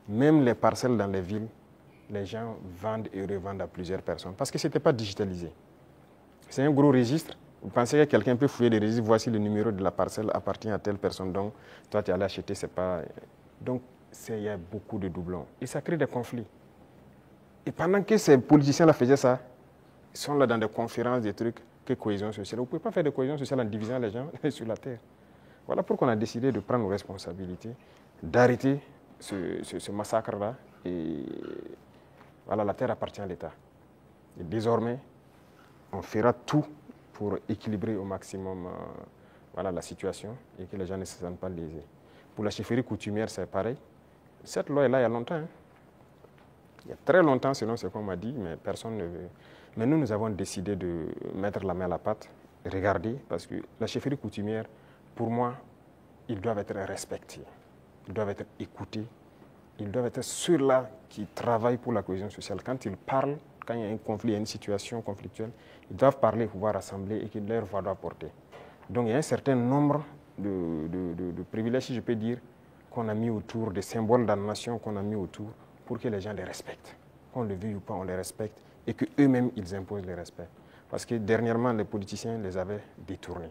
Même les parcelles dans les villes, les gens vendent et revendent à plusieurs personnes parce que ce n'était pas digitalisé. C'est un gros registre. Vous pensez que quelqu'un peut fouiller les registres, voici le numéro de la parcelle appartient à telle personne, donc toi tu es allé acheter, c'est pas... Donc il y a beaucoup de doublons et ça crée des conflits. Et pendant que ces politiciens-là faisaient ça, ils sont là dans des conférences, des trucs, que cohésion sociale. Vous ne pouvez pas faire de cohésion sociale en divisant les gens sur la terre. Voilà pourquoi on a décidé de prendre nos responsabilités, d'arrêter ce massacre-là. Et voilà, la terre appartient à l'État. Et désormais, on fera tout pour équilibrer au maximum voilà, la situation et que les gens ne se sentent pas lésés. Pour la chefferie coutumière, c'est pareil. Cette loi est là il y a longtemps. Hein. Il y a très longtemps, selon ce qu'on m'a dit, mais personne ne veut. Mais nous, nous avons décidé de mettre la main à la pâte, regarder, parce que la chefferie coutumière, pour moi, ils doivent être respectés, ils doivent être écoutés, ils doivent être ceux-là qui travaillent pour la cohésion sociale. Quand ils parlent, quand il y a un conflit, il y a une situation conflictuelle, ils doivent parler, pouvoir rassembler et que leur voix doit porter. Donc il y a un certain nombre de privilèges, si je peux dire, qu'on a mis autour, des symboles de la nation qu'on a mis autour pour que les gens les respectent. Qu'on le veuille ou pas, on les respecte et qu'eux-mêmes, ils imposent le respect. Parce que dernièrement, les politiciens les avaient détournés.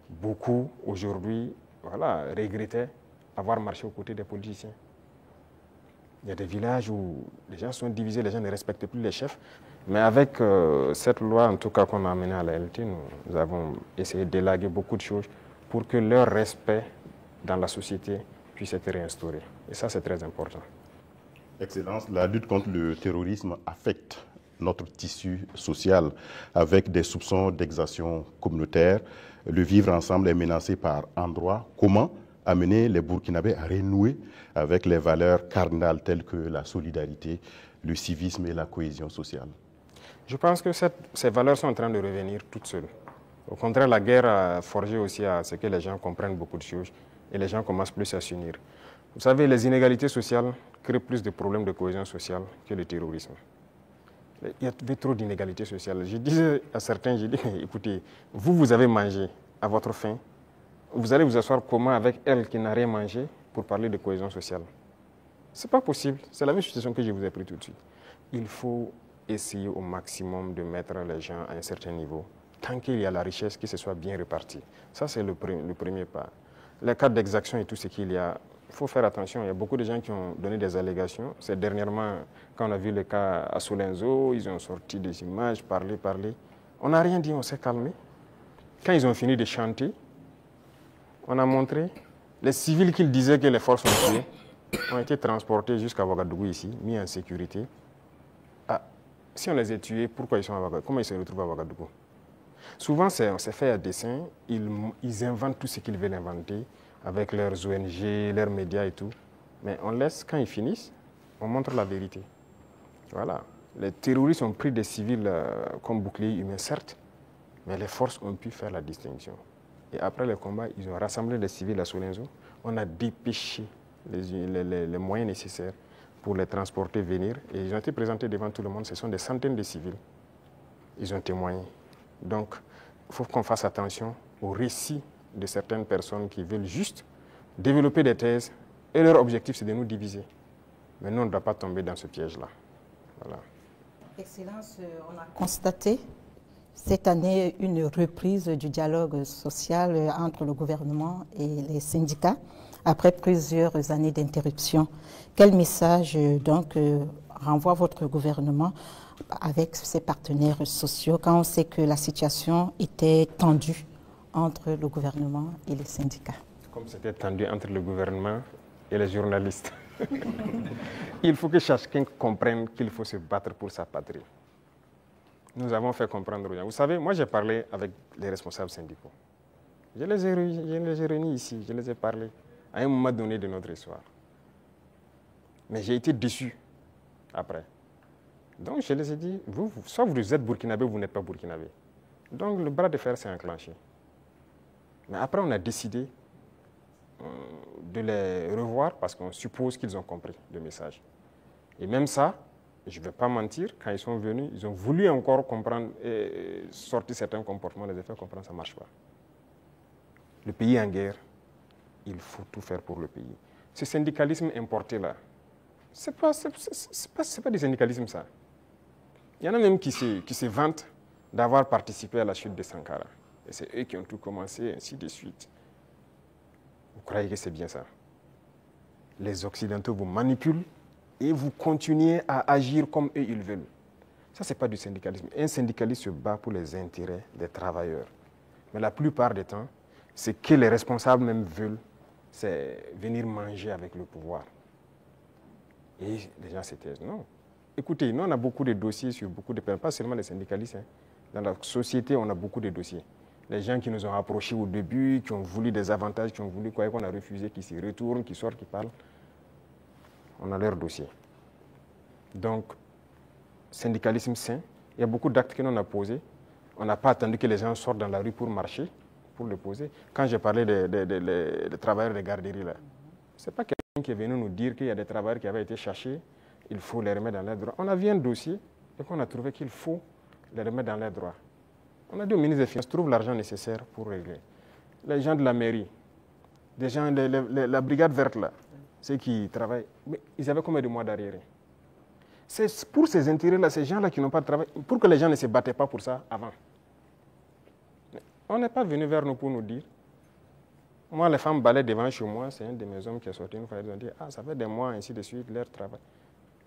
Beaucoup, aujourd'hui, voilà, regrettaient avoir marché aux côtés des politiciens. Il y a des villages où les gens sont divisés, les gens ne respectent plus les chefs. Mais avec cette loi, en tout cas qu'on a amenée à la LT, nous avons essayé d'élaguer beaucoup de choses pour que leur respect dans la société puisse être réinstauré. Et ça, c'est très important. Excellence, la lutte contre le terrorisme affecte notre tissu social avec des soupçons d'exaction communautaire. Le vivre ensemble est menacé par endroits. Comment amener les Burkinabés à renouer avec les valeurs cardinales telles que la solidarité, le civisme et la cohésion sociale? Je pense que ces valeurs sont en train de revenir toutes seules. Au contraire, la guerre a forgé aussi à ce que les gens comprennent beaucoup de choses et les gens commencent plus à s'unir. Vous savez, les inégalités sociales créent plus de problèmes de cohésion sociale que le terrorisme. Il y avait trop d'inégalités sociales. Je disais à certains, j'ai dit, écoutez, vous avez mangé à votre faim, vous allez vous asseoir comment avec elle qui n'a rien mangé pour parler de cohésion sociale. Ce n'est pas possible. C'est la même situation que je vous ai pris tout de suite. Il faut essayer au maximum de mettre les gens à un certain niveau. Tant qu'il y a la richesse, que ce soit bien réparti. Ça, c'est le premier pas. Les cas d'exaction et tout ce qu'il y a, il faut faire attention. Il y a beaucoup de gens qui ont donné des allégations. C'est dernièrement, quand on a vu le cas à Solenzo, ils ont sorti des images, parlé. On n'a rien dit, on s'est calmé. Quand ils ont fini de chanter, on a montré les civils qu'ils disaient que les forces ont tués ont été transportés jusqu'à Ouagadougou ici, mis en sécurité. Ah, si on les a tués, pourquoi ils sont à Ouagadougou? Comment ils se retrouvent à Ouagadougou? Souvent, c'est fait à dessein. Ils inventent tout ce qu'ils veulent inventer avec leurs ONG, leurs médias et tout. Mais on laisse, quand ils finissent, on montre la vérité. Voilà. Les terroristes ont pris des civils comme boucliers humains, certes, mais les forces ont pu faire la distinction. Et après le combat, ils ont rassemblé les civils à Solenzo. On a dépêché les moyens nécessaires pour les transporter, venir. Et ils ont été présentés devant tout le monde. Ce sont des centaines de civils. Ils ont témoigné. Donc, il faut qu'on fasse attention aux récits de certaines personnes qui veulent juste développer des thèses. Et leur objectif, c'est de nous diviser. Mais nous, on ne doit pas tomber dans ce piège-là. Voilà. Excellence, on a constaté cette année une reprise du dialogue social entre le gouvernement et les syndicats après plusieurs années d'interruption. Quel message donc renvoie votre gouvernement avec ses partenaires sociaux quand on sait que la situation était tendue entre le gouvernement et les syndicats? Comme c'était tendu entre le gouvernement et les journalistes. Il faut que chacun comprenne qu'il faut se battre pour sa patrie. Nous avons fait comprendre aux gens. Vous savez, moi j'ai parlé avec les responsables syndicaux. Je les ai réunis ici, je les ai parlé à un moment donné de notre histoire. Mais j'ai été déçu après. Donc je les ai dit, soit vous êtes burkinabé ou vous n'êtes pas burkinabé. Donc le bras de fer s'est enclenché. Mais après on a décidé de les revoir parce qu'on suppose qu'ils ont compris le message. Et même ça, je ne vais pas mentir, quand ils sont venus, ils ont voulu encore comprendre et sortir certains comportements, les faire comprendre, ça ne marche pas. Le pays est en guerre, il faut tout faire pour le pays. Ce syndicalisme importé là, ce n'est pas du syndicalisme ça. Il y en a même qui se vantent d'avoir participé à la chute de Sankara. Et c'est eux qui ont tout commencé, ainsi de suite. Vous croyez que c'est bien ça? Les Occidentaux vous manipulent et vous continuez à agir comme eux ils veulent. Ça, ce n'est pas du syndicalisme. Un syndicaliste se bat pour les intérêts des travailleurs. Mais la plupart du temps, ce que les responsables même veulent, c'est venir manger avec le pouvoir. Et les gens se taisent. Non. Écoutez, nous, on a beaucoup de dossiers sur beaucoup de personnes, pas seulement les syndicalistes. Hein. Dans la société, on a beaucoup de dossiers. Les gens qui nous ont approchés au début, qui ont voulu des avantages, qui ont voulu quoi, qu'on a refusé, qui s'y retournent, qui sortent, qui parlent. On a leur dossier. Donc, syndicalisme sain, il y a beaucoup d'actes que l'on a posés. On n'a pas attendu que les gens sortent dans la rue pour marcher, pour le poser. Quand j'ai parlé des travailleurs des garderies, là, ce n'est pas quelqu'un qui est venu nous dire qu'il y a des travailleurs qui avaient été cherchés, il faut les remettre dans leurs droits. On a vu un dossier et qu'on a trouvé qu'il faut les remettre dans leurs droits. On a dit au ministre des Finances, trouve l'argent nécessaire pour régler. Les gens de la mairie, des gens, la brigade verte là, ceux qui travaillent, mais ils avaient combien de mois d'arriérés? C'est pour ces intérêts-là, ces gens-là qui n'ont pas de travail, pour que les gens ne se battaient pas pour ça avant. On n'est pas venu vers nous pour nous dire. Moi, les femmes balaient devant chez moi, c'est un de mes hommes qui est sorti une fois, ils ont dit, ah, ça fait des mois, ainsi de suite, leur travail.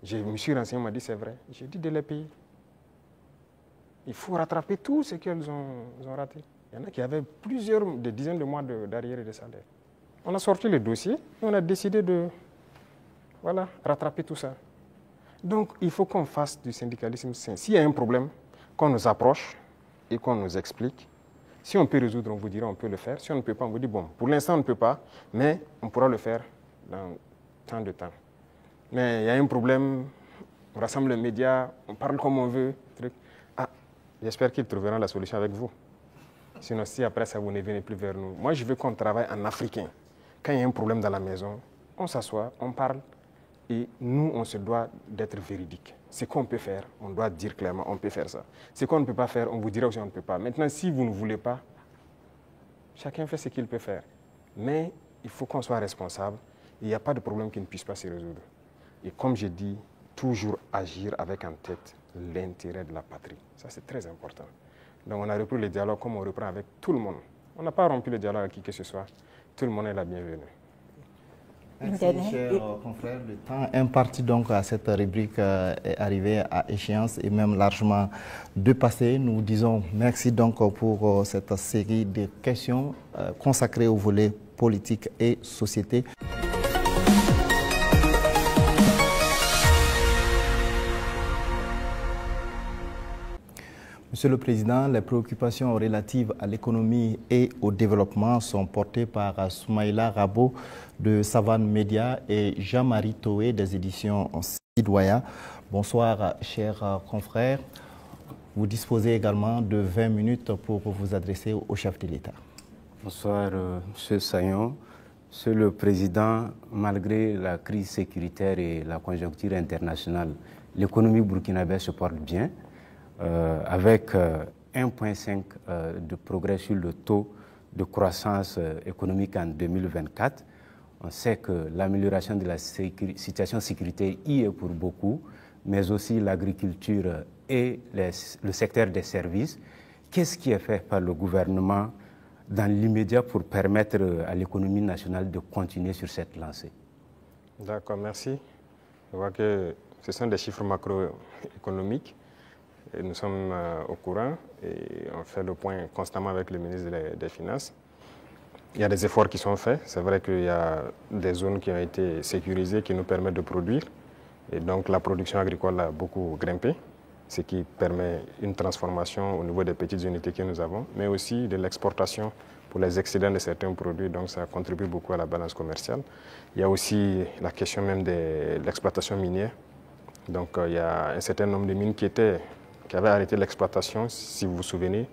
Je me suis renseigné, on m'a dit, c'est vrai. J'ai dit de les payer. Il faut rattraper tout ce qu'elles ont raté. Il y en a qui avaient des dizaines de mois d'arriérés de salaire. On a sorti le dossier et on a décidé de rattraper tout ça. Donc, il faut qu'on fasse du syndicalisme sain. S'il y a un problème, qu'on nous approche et qu'on nous explique. Si on peut résoudre, on vous dira on peut le faire. Si on ne peut pas, on vous dit bon, pour l'instant on ne peut pas, mais on pourra le faire dans tant de temps. Mais il y a un problème, on rassemble les médias, on parle comme on veut. Ah, j'espère qu'ils trouveront la solution avec vous. Sinon, si après ça, vous ne venez plus vers nous. Moi, je veux qu'on travaille en africain. Quand il y a un problème dans la maison, on s'assoit, on parle. Et nous, on se doit d'être véridique. Ce qu'on peut faire, on doit dire clairement, on peut faire ça. Ce qu'on ne peut pas faire, on vous dira aussi on ne peut pas. Maintenant, si vous ne voulez pas, chacun fait ce qu'il peut faire. Mais il faut qu'on soit responsable, Il n'y a pas de problème qui ne puisse pas se résoudre. Et comme je dis, toujours agir avec en tête l'intérêt de la patrie. Ça, c'est très important. Donc, on a repris le dialogue comme on reprend avec tout le monde. On n'a pas rompu le dialogue avec qui que ce soit. Tout le monde est la bienvenue. Merci, chers confrères. Le temps imparti donc à cette rubrique est arrivé à échéance et même largement dépassé. Nous disons merci donc pour cette série de questions consacrées au volet politique et société. Monsieur le Président, les préoccupations relatives à l'économie et au développement sont portées par Soumaïla Rabo de Savane Média et Jean-Marie Toé des éditions Sidoya. Bonsoir, chers confrères. Vous disposez également de 20 minutes pour vous adresser au chef de l'État. Bonsoir, Monsieur Sayon. Monsieur le Président, malgré la crise sécuritaire et la conjoncture internationale, l'économie burkinabé se porte bien. Avec 1,5 de progrès sur le taux de croissance économique en 2024. On sait que l'amélioration de la situation sécuritaire y est pour beaucoup, mais aussi l'agriculture et le secteur des services. Qu'est-ce qui est fait par le gouvernement dans l'immédiat pour permettre à l'économie nationale de continuer sur cette lancée? D'accord, merci. Je vois que ce sont des chiffres macroéconomiques. Et nous sommes au courant et on fait le point constamment avec le ministre des Finances. Il y a des efforts qui sont faits. C'est vrai qu'il y a des zones qui ont été sécurisées qui nous permettent de produire. Et donc la production agricole a beaucoup grimpé, ce qui permet une transformation au niveau des petites unités que nous avons, mais aussi de l'exportation pour les excédents de certains produits. Donc ça contribue beaucoup à la balance commerciale. Il y a aussi la question même de l'exploitation minière. Donc il y a un certain nombre de mines qui avaient arrêté l'exploitation, si vous vous souvenez,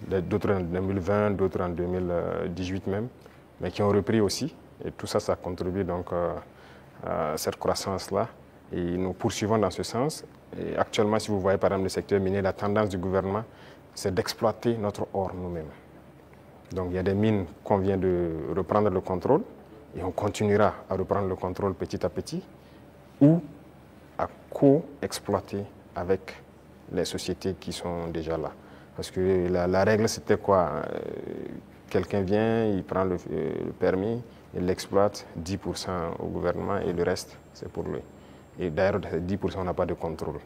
d'autres en 2020, d'autres en 2018 même, mais qui ont repris aussi. Et tout ça, ça contribue donc à cette croissance-là. Et nous poursuivons dans ce sens. Et actuellement, si vous voyez par exemple le secteur minier, la tendance du gouvernement, c'est d'exploiter notre or nous-mêmes. Donc il y a des mines qu'on vient de reprendre le contrôle, et on continuera à reprendre le contrôle petit à petit, ou à co-exploiter avec les sociétés qui sont déjà là. Parce que la règle, c'était quoi? Quelqu'un vient, il prend le permis, il l'exploite, 10% au gouvernement et le reste, c'est pour lui. Et d'ailleurs, 10%, on n'a pas de contrôle.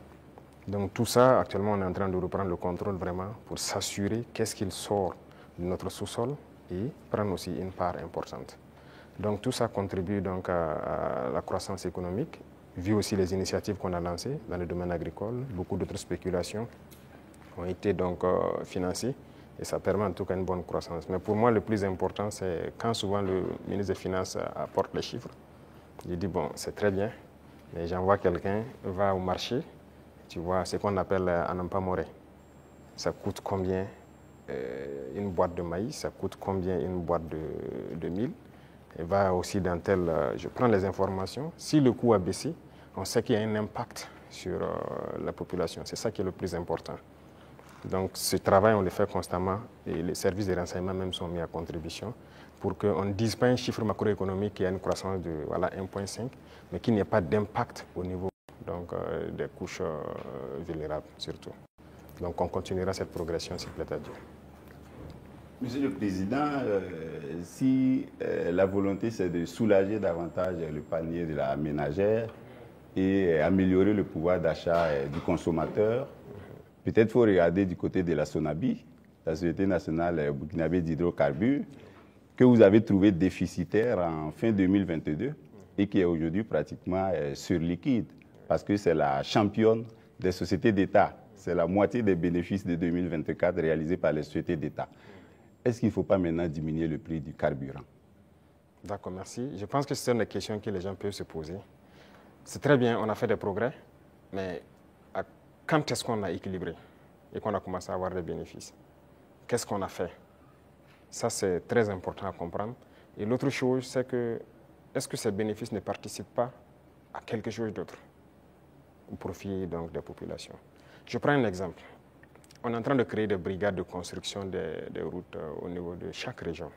Donc tout ça, actuellement, on est en train de reprendre le contrôle vraiment pour s'assurer qu'est-ce qu'il sort de notre sous-sol et prendre aussi une part importante. Donc tout ça contribue donc à la croissance économique, vu aussi les initiatives qu'on a lancées dans le domaine agricole. Beaucoup d'autres spéculations ont été donc financées et ça permet en tout cas une bonne croissance. Mais pour moi, le plus important, c'est quand souvent le ministre des Finances apporte les chiffres, il dit bon, c'est très bien, mais j'envoie quelqu'un, va au marché, tu vois, ce qu'on appelle Anampa Moré. Ça coûte combien une boîte de maïs, ça coûte combien une boîte de mil. Et va aussi dans tel, je prends les informations. Si le coût a baissé, on sait qu'il y a un impact sur la population. C'est ça qui est le plus important. Donc ce travail, on le fait constamment et les services de renseignement même sont mis à contribution pour qu'on ne dise pas un chiffre macroéconomique qui a une croissance de voilà, 1,5, mais qu'il n'y ait pas d'impact au niveau donc, des couches vulnérables surtout. Donc on continuera cette progression s'il plaît à Dieu. Monsieur le Président, si la volonté c'est de soulager davantage le panier de la ménagère et améliorer le pouvoir d'achat du consommateur, peut-être faut regarder du côté de la SONABI, la Société nationale burkinabé d'hydrocarbures, que vous avez trouvé déficitaire en fin 2022 et qui est aujourd'hui pratiquement surliquide parce que c'est la championne des sociétés d'État. C'est la moitié des bénéfices de 2024 réalisés par les sociétés d'État. Est-ce qu'il ne faut pas maintenant diminuer le prix du carburant? D'accord, merci. Je pense que c'est une question que les gens peuvent se poser. C'est très bien, on a fait des progrès, mais quand est-ce qu'on a équilibré et qu'on a commencé à avoir des bénéfices? Qu'est-ce qu'on a fait? Ça, c'est très important à comprendre. Et l'autre chose, c'est que est-ce que ces bénéfices ne participent pas à quelque chose d'autre au profit donc, des populations? Je prends un exemple. On est en train de créer des brigades de construction des routes au niveau de chaque région.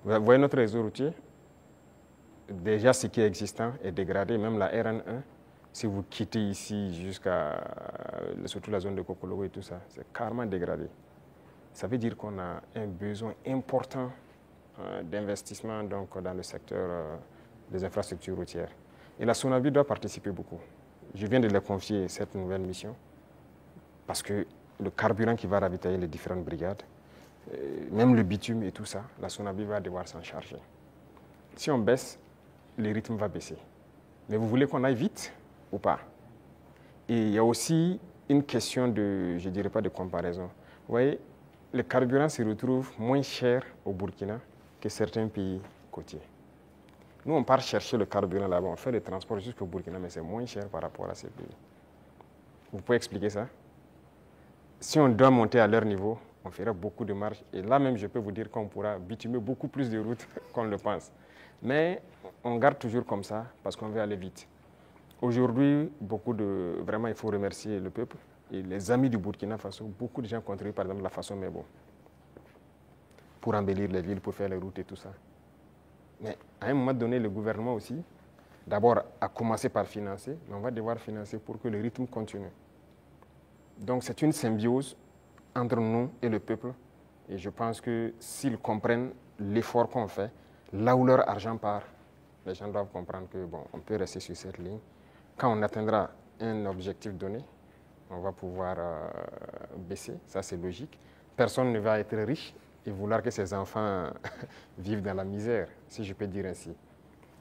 Vous voyez notre réseau routier, déjà ce qui est existant est dégradé, même la RN1, si vous quittez ici jusqu'à surtout la zone de Kokologo et tout ça, c'est carrément dégradé. Ça veut dire qu'on a un besoin important d'investissement dans le secteur des infrastructures routières. Et la SONABI doit participer beaucoup. Je viens de leur confier cette nouvelle mission parce que le carburant qui va ravitailler les différentes brigades, même le bitume et tout ça, la SONABI va devoir s'en charger. Si on baisse, le rythme va baisser. Mais vous voulez qu'on aille vite ou pas? Et il y a aussi une question de, je ne dirais pas de comparaison. Vous voyez, le carburant se retrouve moins cher au Burkina que certains pays côtiers. Nous, on part chercher le carburant là-bas, on fait le transport jusqu'au Burkina, mais c'est moins cher par rapport à ces pays. Vous pouvez expliquer ça? Si on doit monter à leur niveau, on fera beaucoup de marge. Et là même, je peux vous dire qu'on pourra bitumer beaucoup plus de routes qu'on le pense. Mais on garde toujours comme ça parce qu'on veut aller vite. Aujourd'hui, vraiment, il faut remercier le peuple et les amis du Burkina Faso. Beaucoup de gens contribuent, par exemple, la façon Mebo pour embellir les villes, pour faire les routes et tout ça. Mais à un moment donné, le gouvernement aussi, d'abord, a commencé par financer, mais on va devoir financer pour que le rythme continue. Donc, c'est une symbiose entre nous et le peuple. Et je pense que s'ils comprennent l'effort qu'on fait, là où leur argent part, les gens doivent comprendre que, bon, on peut rester sur cette ligne. Quand on atteindra un objectif donné, on va pouvoir baisser, ça c'est logique. Personne ne va être riche et vouloir que ses enfants vivent dans la misère, si je peux dire ainsi.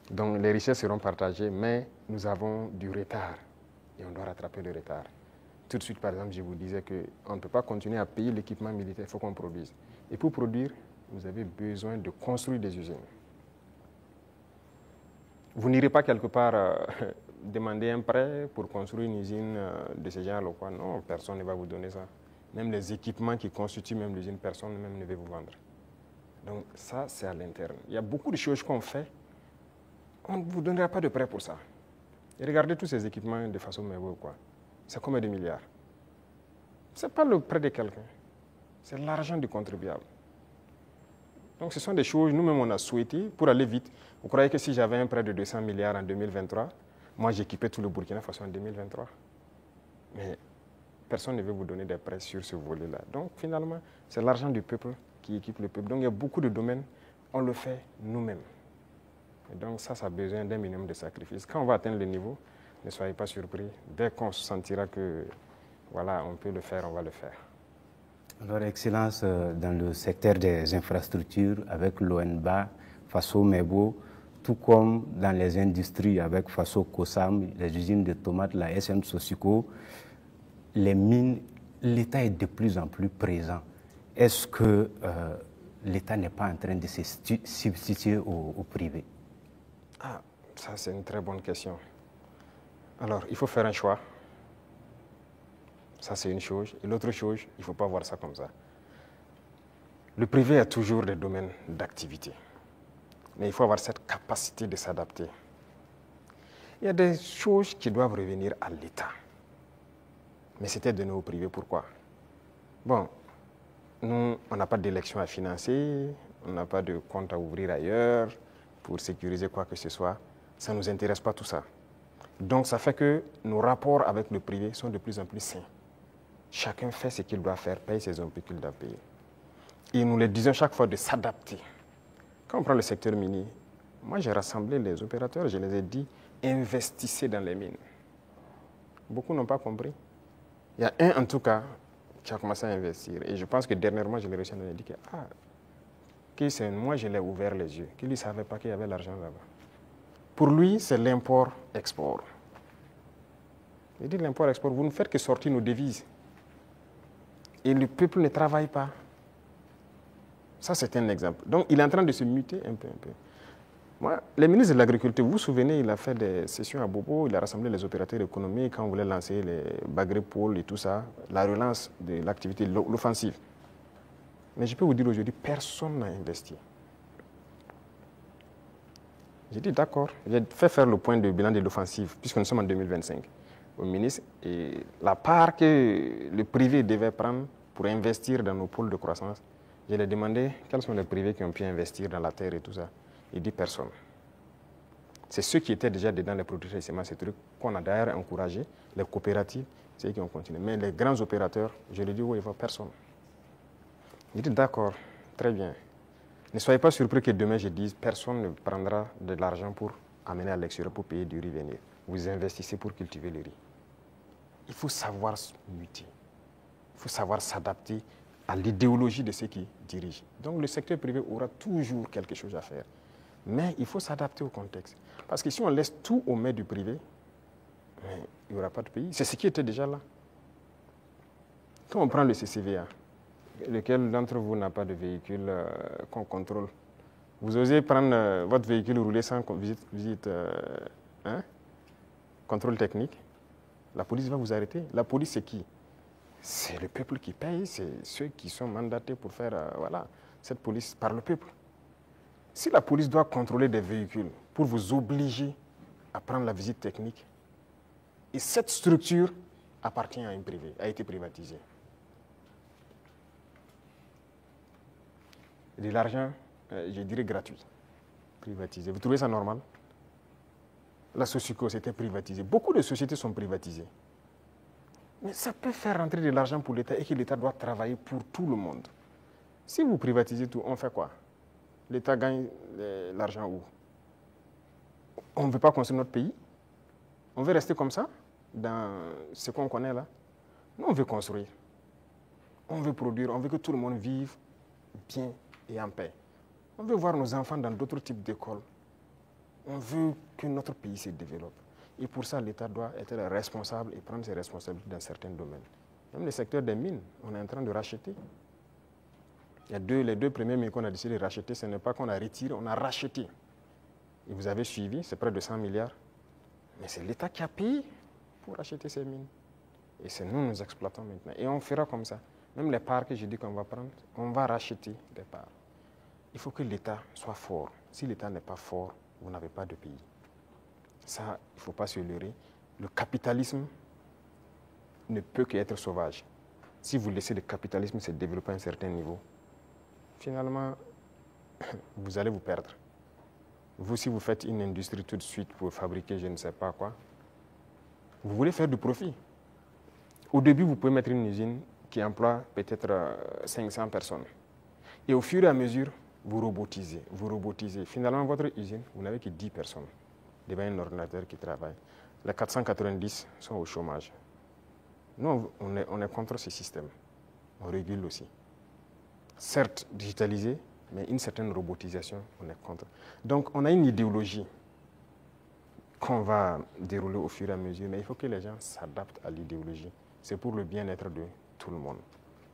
Donc les richesses seront partagées, mais nous avons du retard et on doit rattraper le retard. Tout de suite, par exemple, je vous disais qu'on ne peut pas continuer à payer l'équipement militaire, il faut qu'on produise. Et pour produire, vous avez besoin de construire des usines. Vous n'irez pas quelque part demander un prêt pour construire une usine de ce genre ou quoi. Non, personne ne va vous donner ça. Même les équipements qui constituent même l'usine, personne même ne veut vous vendre. Donc ça, c'est à l'interne. Il y a beaucoup de choses qu'on fait. On ne vous donnera pas de prêt pour ça. Et regardez tous ces équipements de façon merveilleuse, quoi. C'est combien de milliards? Ce n'est pas le prêt de quelqu'un. C'est l'argent du contribuable. Donc ce sont des choses, nous-mêmes, on a souhaité pour aller vite. Vous croyez que si j'avais un prêt de 200 milliards en 2023, moi j'équipais tout le Burkina Faso en 2023? Mais personne ne veut vous donner des prêts sur ce volet-là. Donc finalement, c'est l'argent du peuple qui équipe le peuple. Donc il y a beaucoup de domaines, on le fait nous-mêmes. Et donc ça a besoin d'un minimum de sacrifices. Quand on va atteindre le niveau, ne soyez pas surpris. Dès qu'on se sentira que voilà, on peut le faire, on va le faire. Alors, Excellence, dans le secteur des infrastructures, avec l'ONBA, Faso Mebo, tout comme dans les industries avec Faso Kosam, les usines de tomates, la SM Sosiko, les mines, l'État est de plus en plus présent. Est-ce que l'État n'est pas en train de se substituer au privé? Ah, ça c'est une très bonne question. Alors, il faut faire un choix. Ça, c'est une chose. Et l'autre chose, il ne faut pas voir ça comme ça. Le privé a toujours des domaines d'activité. Mais il faut avoir cette capacité de s'adapter. Il y a des choses qui doivent revenir à l'État. Mais c'était donné au privé. Pourquoi? Bon, nous, on n'a pas d'élection à financer, on n'a pas de compte à ouvrir ailleurs pour sécuriser quoi que ce soit. Ça ne nous intéresse pas tout ça. Donc, ça fait que nos rapports avec le privé sont de plus en plus sains. Chacun fait ce qu'il doit faire, paye ses impôts qu'il doit payer. Et nous les disons chaque fois de s'adapter. Quand on prend le secteur minier, moi j'ai rassemblé les opérateurs, je les ai dit, investissez dans les mines. Beaucoup n'ont pas compris. Il y a un en tout cas qui a commencé à investir. Et je pense que dernièrement, je l'ai reçu, on a dit que moi je l'ai ouvert les yeux, qu'il ne savait pas qu'il y avait l'argent là-bas. Pour lui, c'est l'import-export. Il dit l'import-export, vous ne faites que sortir nos devises. Et le peuple ne travaille pas. Ça, c'est un exemple. Donc, il est en train de se muter un peu. Moi, les ministres de l'Agriculture, vous vous souvenez, il a fait des sessions à Bobo, il a rassemblé les opérateurs économiques quand on voulait lancer les Bagré Pôles et tout ça, la relance de l'activité, l'offensive. Mais je peux vous dire aujourd'hui, personne n'a investi. J'ai dit d'accord, j'ai fait faire le point de bilan de l'offensive, puisque nous sommes en 2025. Au ministre, et la part que le privé devait prendre pour investir dans nos pôles de croissance, je lui ai demandé quels sont les privés qui ont pu investir dans la terre et tout ça. Il dit personne. C'est ceux qui étaient déjà dedans, les producteurs de semences, ces trucs, qu'on a d'ailleurs encouragé, les coopératives, c'est eux qui ont continué. Mais les grands opérateurs, je leur dis, oui, il ne va personne. Je dis, d'accord, très bien. Ne soyez pas surpris que demain, je dise, personne ne prendra de l'argent pour amener à l'extérieur pour payer du riz venir. Vous investissez pour cultiver le riz. Il faut savoir muter. Il faut savoir s'adapter à l'idéologie de ceux qui dirigent. Donc le secteur privé aura toujours quelque chose à faire. Mais il faut s'adapter au contexte. Parce que si on laisse tout aux mains du privé, il n'y aura pas de pays. C'est ce qui était déjà là. Quand on prend le CCVA, lequel d'entre vous n'a pas de véhicule qu'on contrôle? Vous osez prendre votre véhicule rouler sans visite contrôle technique? La police va vous arrêter. La police, c'est qui? C'est le peuple qui paye, c'est ceux qui sont mandatés pour faire cette police par le peuple. Si la police doit contrôler des véhicules pour vous obliger à prendre la visite technique, et cette structure appartient à un privé, a été privatisée. De l'argent, je dirais gratuit, privatisé. Vous trouvez ça normal? La Sosuco, c'était privatisé. Beaucoup de sociétés sont privatisées. Mais ça peut faire rentrer de l'argent pour l'État et que l'État doit travailler pour tout le monde. Si vous privatisez tout, on fait quoi? L'État gagne l'argent où? On ne veut pas construire notre pays? On veut rester comme ça, dans ce qu'on connaît là? Nous, on veut construire. On veut produire, on veut que tout le monde vive bien et en paix. On veut voir nos enfants dans d'autres types d'écoles. On veut que notre pays se développe. Et pour ça, l'État doit être responsable et prendre ses responsabilités dans certains domaines. Même le secteur des mines, on est en train de racheter. Les deux premiers mines qu'on a décidé de racheter, ce n'est pas qu'on a retiré, on a racheté. Et vous avez suivi, c'est près de 100 milliards. Mais c'est l'État qui a payé pour racheter ces mines. Et c'est nous exploitons maintenant. Et on fera comme ça. Même les parts que je dis qu'on va prendre, on va racheter des parts. Il faut que l'État soit fort. Si l'État n'est pas fort, vous n'avez pas de pays. Ça, il ne faut pas se leurrer. Le capitalisme ne peut qu'être sauvage. Si vous laissez le capitalisme se développer à un certain niveau, finalement, vous allez vous perdre. Vous, si vous faites une industrie tout de suite pour fabriquer je ne sais pas quoi, vous voulez faire du profit. Au début, vous pouvez mettre une usine qui emploie peut-être 500 personnes. Et au fur et à mesure, vous robotisez. Finalement, votre usine, vous n'avez que 10 personnes devant un ordinateur qui travaille. Les 490 sont au chômage. Nous, on est contre ce système. On régule aussi. Certes, digitalisé, mais une certaine robotisation, on est contre. Donc, on a une idéologie qu'on va dérouler au fur et à mesure, mais il faut que les gens s'adaptent à l'idéologie. C'est pour le bien-être de tout le monde.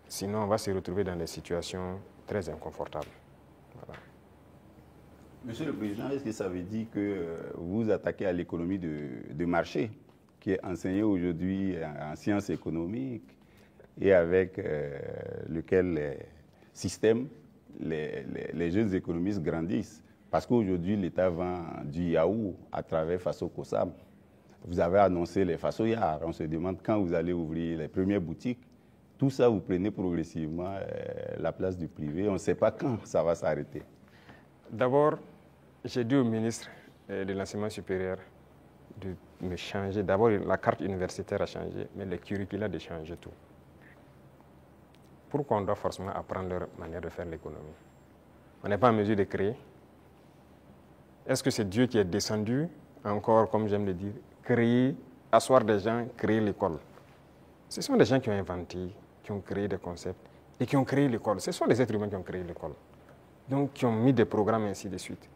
Sinon, on va se retrouver dans des situations très inconfortables. Voilà. Monsieur le Président, est-ce que ça veut dire que vous attaquez à l'économie de marché, qui est enseignée aujourd'hui en sciences économiques et avec lequel les systèmes, les jeunes économistes grandissent? Parce qu'aujourd'hui, l'État vend du yaourt à travers Faso Kosam. Vous avez annoncé les Fasoyards. On se demande quand vous allez ouvrir les premières boutiques. Tout ça, vous prenez progressivement la place du privé. On ne sait pas quand ça va s'arrêter. D'abord, j'ai dit au ministre de l'Enseignement supérieur de me changer. D'abord, la carte universitaire a changé, mais le curricula de changer tout. Pourquoi on doit forcément apprendre leur manière de faire l'économie? On n'est pas en mesure de créer. Est-ce que c'est Dieu qui est descendu, encore, comme j'aime le dire, créer, asseoir des gens, créer l'école? Ce sont des gens qui ont inventé, qui ont créé des concepts et qui ont créé l'école. Ce sont des êtres humains qui ont créé l'école. Donc, qui ont mis des programmes, ainsi de suite.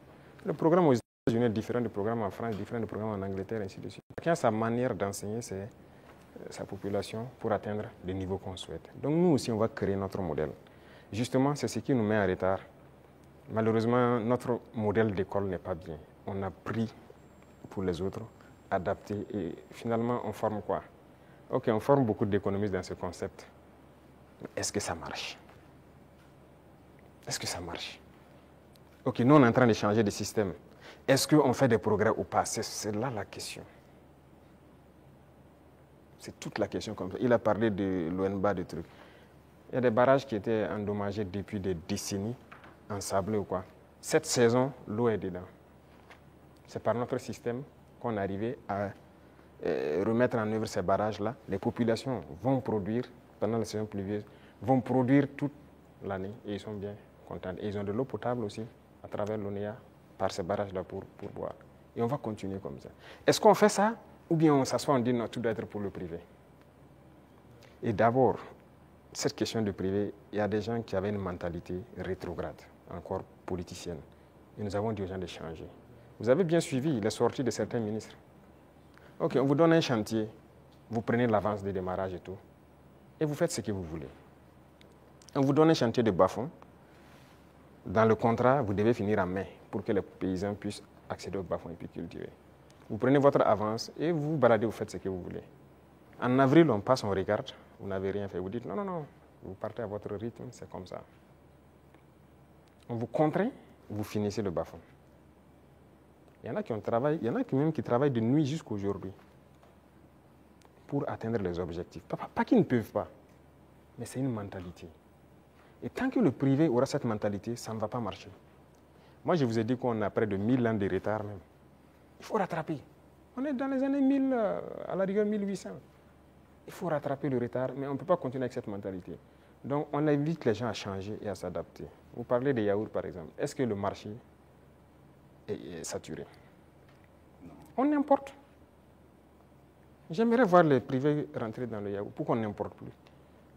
Le programme aux États-Unis est différent du programme en France, différent du programme en Angleterre, ainsi de suite. Chacun a sa manière d'enseigner sa population pour atteindre le niveau qu'on souhaite. Donc, nous aussi, on va créer notre modèle. Justement, c'est ce qui nous met en retard. Malheureusement, notre modèle d'école n'est pas bien. On a pris pour les autres, adapté, et finalement, on forme quoi? Ok, on forme beaucoup d'économistes dans ce concept. Mais est-ce que ça marche? Est-ce que ça marche? Ok, nous, on est en train de changer de système. Est-ce qu'on fait des progrès ou pas? C'est là la question. C'est toute la question comme ça. Il a parlé de l'ONBA, de trucs. Il y a des barrages qui étaient endommagés depuis des décennies, ensablés ou quoi. Cette saison, l'eau est dedans. c'est par notre système qu'on arrivait à remettre en œuvre ces barrages-là. Les populations vont produire, pendant la saison pluvieuse, vont produire toute l'année et ils sont bien contents. Et ils ont de l'eau potable aussi à travers l'ONEA par ces barrages-là pour boire. Et on va continuer comme ça. Est-ce qu'on fait ça ou bien on s'assoit, on dit non, tout doit être pour le privé? Et d'abord, cette question de privé, il y a des gens qui avaient une mentalité rétrograde, encore politicienne. Et nous avons dit aux gens de changer. Vous avez bien suivi les sorties de certains ministres. OK, on vous donne un chantier, vous prenez l'avance de démarrage et tout, et vous faites ce que vous voulez. On vous donne un chantier de bas-fond. Dans le contrat, vous devez finir en mai pour que les paysans puissent accéder au bas-fond et puis cultiver. Vous prenez votre avance et vous vous baladez, vous faites ce que vous voulez. En avril, on passe, on regarde, vous n'avez rien fait. Vous dites non, non, non, vous partez à votre rythme, c'est comme ça. On vous contraint, vous finissez le bas-fond. Il y en a qui ont travaillé, il y en a même qui travaillent de nuit jusqu'à aujourd'hui pour atteindre les objectifs. Pas qu'ils ne peuvent pas, mais c'est une mentalité. Et tant que le privé aura cette mentalité, ça ne va pas marcher. Moi, je vous ai dit qu'on a près de 1000 ans de retard même. Il faut rattraper. On est dans les années 1000, à la rigueur 1800. Il faut rattraper le retard, mais on ne peut pas continuer avec cette mentalité. Donc, on invite les gens à changer et à s'adapter. Vous parlez des yaourts, par exemple. Est-ce que le marché est saturé? Non. On importe. J'aimerais voir les privés rentrer dans le yaourt. Pourquoi on n'importe plus?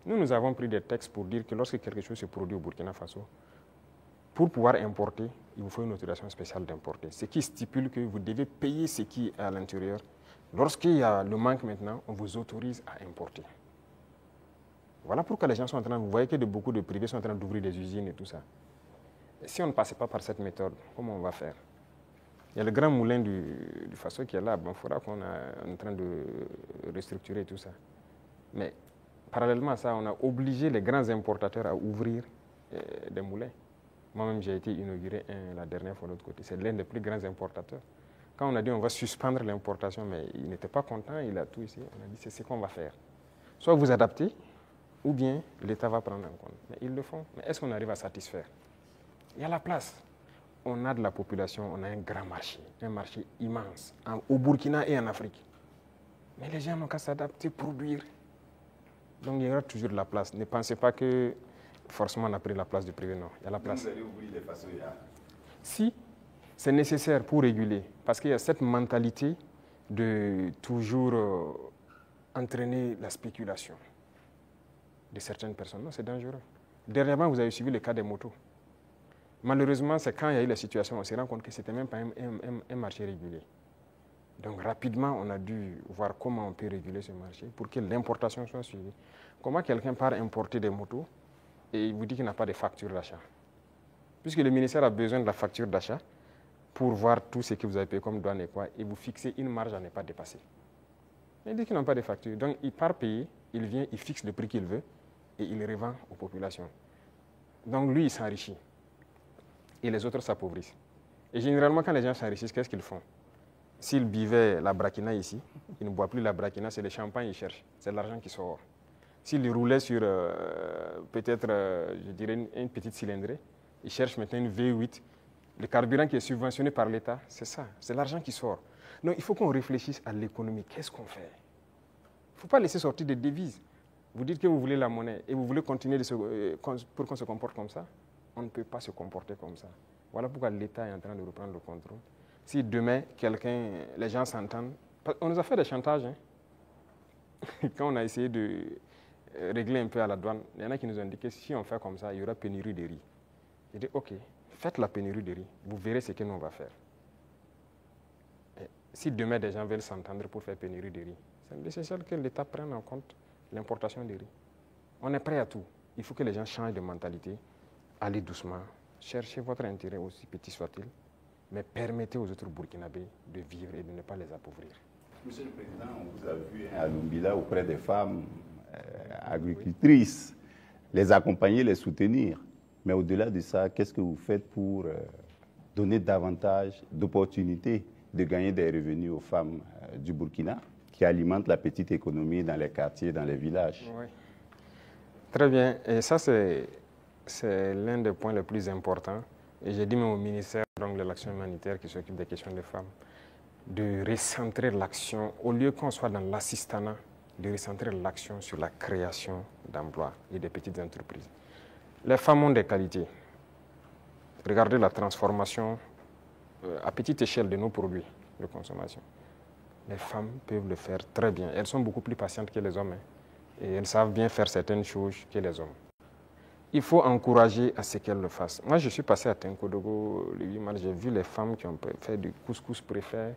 Nous avons pris des textes pour dire que lorsque quelque chose se produit au Burkina Faso, pour pouvoir importer, il vous faut une autorisation spéciale d'importer. Ce qui stipule que vous devez payer ce qui est à l'intérieur. Lorsqu'il y a le manque maintenant, on vous autorise à importer. Voilà pourquoi les gens sont en train, vous voyez que beaucoup de privés sont en train d'ouvrir des usines et tout ça. Et si on ne passait pas par cette méthode, comment on va faire? Il y a le grand moulin du Faso qui est là, à Banfora, qu'on est en train de restructurer tout ça. Mais parallèlement à ça, on a obligé les grands importateurs à ouvrir des moulins. Moi-même, j'ai été inauguré la dernière fois de l'autre côté. C'est l'un des plus grands importateurs. Quand on a dit on va suspendre l'importation, mais il n'était pas content, il a tout ici. On a dit c'est ce qu'on va faire. Soit vous adaptez, ou bien l'État va prendre en compte. Mais ils le font. Mais est-ce qu'on arrive à satisfaire? Il y a la place. On a de la population, on a un grand marché, un marché immense, au Burkina et en Afrique. Mais les gens n'ont qu'à s'adapter, produire. Donc il y aura toujours de la place. Ne pensez pas que forcément on a pris la place du privé, non. Il y a la place. Vous allez ouvrir les façonnières. Si c'est nécessaire pour réguler, parce qu'il y a cette mentalité de toujours entraîner la spéculation de certaines personnes. Non, c'est dangereux. Dernièrement, vous avez suivi le cas des motos. Malheureusement, c'est quand il y a eu la situation, on s'est rendu compte que ce n'était même pas un marché régulé. Donc rapidement, on a dû voir comment on peut réguler ce marché pour que l'importation soit suivie. Comment quelqu'un part importer des motos et il vous dit qu'il n'a pas de facture d'achat? Puisque le ministère a besoin de la facture d'achat pour voir tout ce que vous avez payé comme douane et quoi, et vous fixez une marge à ne pas dépasser. Mais il dit qu'il n'a pas de facture. Donc il part payer, il vient, il fixe le prix qu'il veut et il revend aux populations. Donc lui, il s'enrichit. Et les autres s'appauvrissent. Et généralement, quand les gens s'enrichissent, qu'est-ce qu'ils font? S'ils buvaient la braquina ici, ils ne boivent plus la braquina, c'est le champagne qu'ils cherchent. C'est l'argent qui sort. S'ils roulaient sur peut-être, je dirais, une petite cylindrée, ils cherchent maintenant une V8. Le carburant qui est subventionné par l'État, c'est ça, c'est l'argent qui sort. Donc il faut qu'on réfléchisse à l'économie. Qu'est-ce qu'on fait? Il ne faut pas laisser sortir des devises. Vous dites que vous voulez la monnaie et vous voulez continuer pour qu'on se comporte comme ça. On ne peut pas se comporter comme ça. Voilà pourquoi l'État est en train de reprendre le contrôle. Si demain, les gens s'entendent, on nous a fait des chantages. Hein. Quand on a essayé de régler un peu à la douane, il y en a qui nous ont dit que si on fait comme ça, il y aura pénurie de riz. J'ai dit, OK, faites la pénurie de riz, vous verrez ce que nous on va faire. Et si demain, des gens veulent s'entendre pour faire pénurie de riz, c'est nécessaire que l'État prenne en compte l'importation de riz. On est prêt à tout. Il faut que les gens changent de mentalité. Allez doucement, cherchez votre intérêt aussi petit soit-il, mais permettez aux autres Burkinabés de vivre et de ne pas les appauvrir. Monsieur le Président, on vous a vu à Lumbila auprès des femmes agricultrices, les accompagner, les soutenir. Mais au-delà de ça, qu'est-ce que vous faites pour donner davantage d'opportunités de gagner des revenus aux femmes du Burkina qui alimentent la petite économie dans les quartiers, dans les villages? Oui. Très bien. Et ça, c'est l'un des points les plus importants. Et j'ai dit même au ministère donc de l'action humanitaire qui s'occupe des questions des femmes, de recentrer l'action, au lieu qu'on soit dans l'assistanat, de recentrer l'action sur la création d'emplois et des petites entreprises. Les femmes ont des qualités. Regardez la transformation à petite échelle de nos produits de consommation. Les femmes peuvent le faire très bien. Elles sont beaucoup plus patientes que les hommes. Et elles savent bien faire certaines choses que les hommes. Il faut encourager à ce qu'elles le fassent. Moi, je suis passé à Tenkodogo le 8 mars. J'ai vu les femmes qui ont fait du couscous préfet,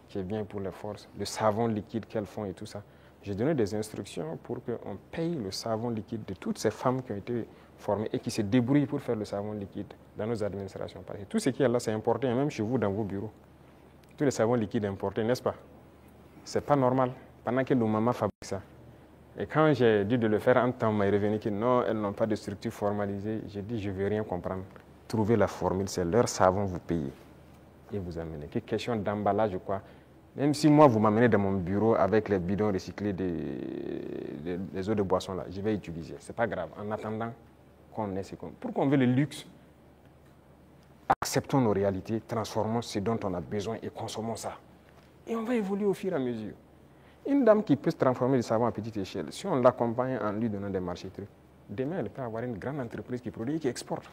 qui est bien pour les forces, le savon liquide qu'elles font et tout ça. J'ai donné des instructions pour qu'on paye le savon liquide de toutes ces femmes qui ont été formées et qui se débrouillent pour faire le savon liquide dans nos administrations. Parce que tout ce qui est là, c'est importé, même chez vous, dans vos bureaux. Tous les savons liquides importés, n'est-ce pas? Ce n'est pas normal, pendant que nos mamans fabriquent ça. Et quand j'ai dit de le faire en temps, on m'a revenu que non, elles n'ont pas de structure formalisée. J'ai dit, je ne veux rien comprendre. Trouvez la formule, c'est leur savon, vous payez. Et vous amenez. Que question d'emballage ou quoi. Même si moi, vous m'amenez dans mon bureau avec les bidons recyclés des eaux de boisson, là, je vais utiliser. Ce n'est pas grave. En attendant qu'on ait ce qu'on... Pourquoi on veut le luxe? Acceptons nos réalités, transformons ce dont on a besoin et consommons ça. Et on va évoluer au fur et à mesure. Une dame qui peut se transformer du savon à petite échelle, si on l'accompagne en lui donnant des marchés trucs, demain, elle peut avoir une grande entreprise qui produit et qui exporte.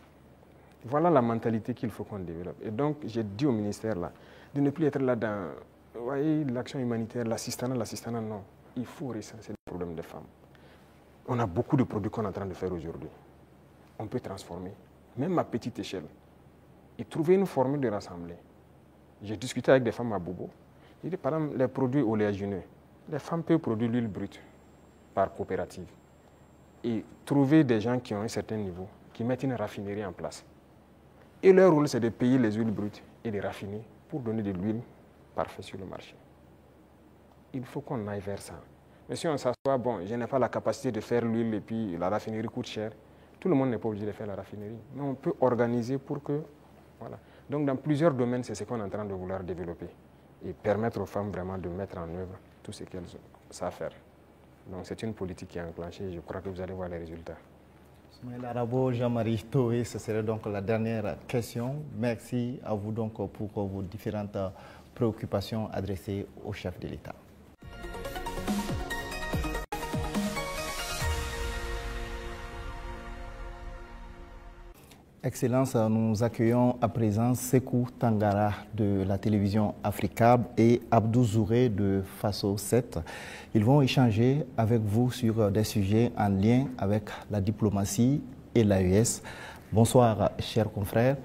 Voilà la mentalité qu'il faut qu'on développe. Et donc, j'ai dit au ministère là, de ne plus être là dans, vous voyez, l'action humanitaire, l'assistanat, non. Il faut recenser le problème des femmes. On a beaucoup de produits qu'on est en train de faire aujourd'hui. On peut transformer, même à petite échelle, et trouver une formule de rassembler. J'ai discuté avec des femmes à Bobo. J'ai dit, par exemple, les produits oléagineux. Les femmes peuvent produire l'huile brute par coopérative et trouver des gens qui ont un certain niveau, qui mettent une raffinerie en place. Et leur rôle, c'est de payer les huiles brutes et les raffiner pour donner de l'huile parfaite sur le marché. Il faut qu'on aille vers ça. Mais si on s'assoit, bon, je n'ai pas la capacité de faire l'huile et puis la raffinerie coûte cher, tout le monde n'est pas obligé de faire la raffinerie. Mais on peut organiser pour que... Voilà. Donc dans plusieurs domaines, c'est ce qu'on est en train de vouloir développer et permettre aux femmes vraiment de mettre en œuvre tout ce qu'elles savent faire. Donc c'est une politique qui est enclenchée et je crois que vous allez voir les résultats. Ismaël Arabo, Jean-Marie Toé, ce serait donc la dernière question. Merci à vous donc pour vos différentes préoccupations adressées au chef de l'État. Excellence, nous accueillons à présent Sekou Tangara de la télévision Africab et Abdou Zouré de Faso 7. Ils vont échanger avec vous sur des sujets en lien avec la diplomatie et l'AES. Bonsoir, chers confrères.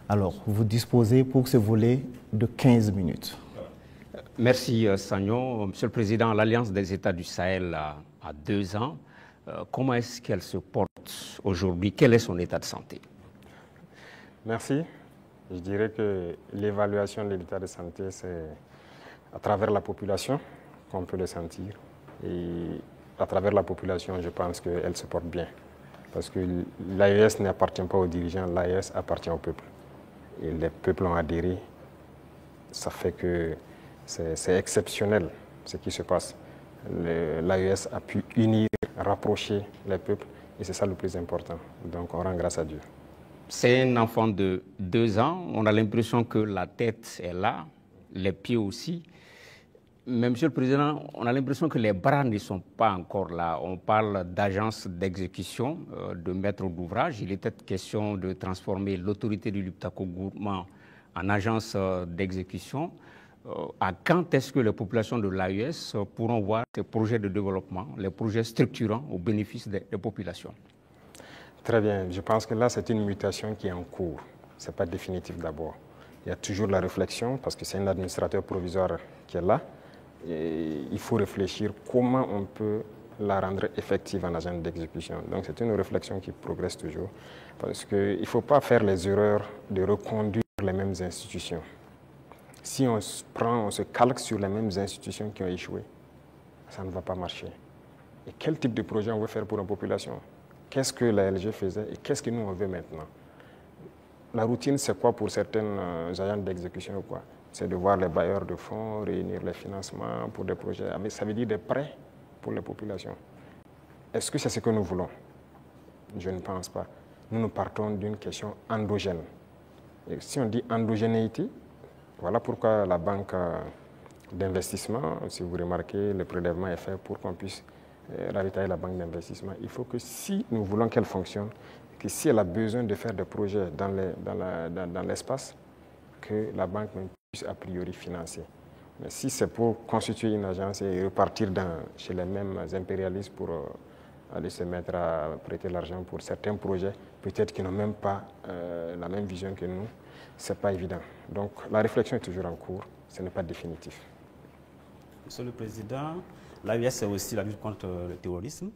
Alors, vous disposez pour ce volet de 15 minutes. Merci, Sagnon. Monsieur le Président, l'Alliance des États du Sahel a 2 ans. Comment est-ce qu'elle se porte aujourd'hui? Quel est son état de santé? Merci. Je dirais que l'évaluation de l'état de santé, c'est à travers la population qu'on peut le sentir. Et à travers la population, je pense qu'elle se porte bien. Parce que l'AES n'appartient pas aux dirigeants, l'AES appartient au peuple. Et les peuples ont adhéré. Ça fait que c'est exceptionnel ce qui se passe. L'AES a pu unir, rapprocher les peuples. Et c'est ça le plus important. Donc on rend grâce à Dieu. C'est un enfant de 2 ans. On a l'impression que la tête est là, les pieds aussi. Mais, Monsieur le Président, on a l'impression que les bras ne sont pas encore là. On parle d'agence d'exécution, de maître d'ouvrage. Il était question de transformer l'autorité du Liptako Gourmand en agence d'exécution. À quand est-ce que les populations de l'AES pourront voir ces projets de développement, les projets structurants au bénéfice des populations? Très bien. Je pense que là, c'est une mutation qui est en cours. Ce n'est pas définitif d'abord. Il y a toujours la réflexion, parce que c'est un administrateur provisoire qui est là. Et il faut réfléchir comment on peut la rendre effective en agent d'exécution. Donc c'est une réflexion qui progresse toujours. Parce qu'il ne faut pas faire les erreurs de reconduire les mêmes institutions. Si on se calque sur les mêmes institutions qui ont échoué, ça ne va pas marcher. Et quel type de projet on veut faire pour la population? Qu'est-ce que la LG faisait et qu'est-ce que nous on veut maintenant? La routine, c'est quoi pour certains agents d'exécution ou quoi? C'est de voir les bailleurs de fonds, réunir les financements pour des projets. Mais ça veut dire des prêts pour les populations. Est-ce que c'est ce que nous voulons? Je ne pense pas. Nous partons d'une question endogène. Et si on dit endogénéité, voilà pourquoi la banque d'investissement, si vous remarquez, le prélèvement est fait pour qu'on puisse ravitailler la banque d'investissement. Il faut que si nous voulons qu'elle fonctionne, que si elle a besoin de faire des projets dans l'espace, que la banque puisse a priori financer. Mais si c'est pour constituer une agence et repartir chez les mêmes impérialistes pour aller se mettre à prêter l'argent pour certains projets, peut-être qu'ils n'ont même pas la même vision que nous, ce n'est pas évident. Donc la réflexion est toujours en cours, ce n'est pas définitif. Monsieur le Président, l'AES c'est aussi la lutte contre le terrorisme.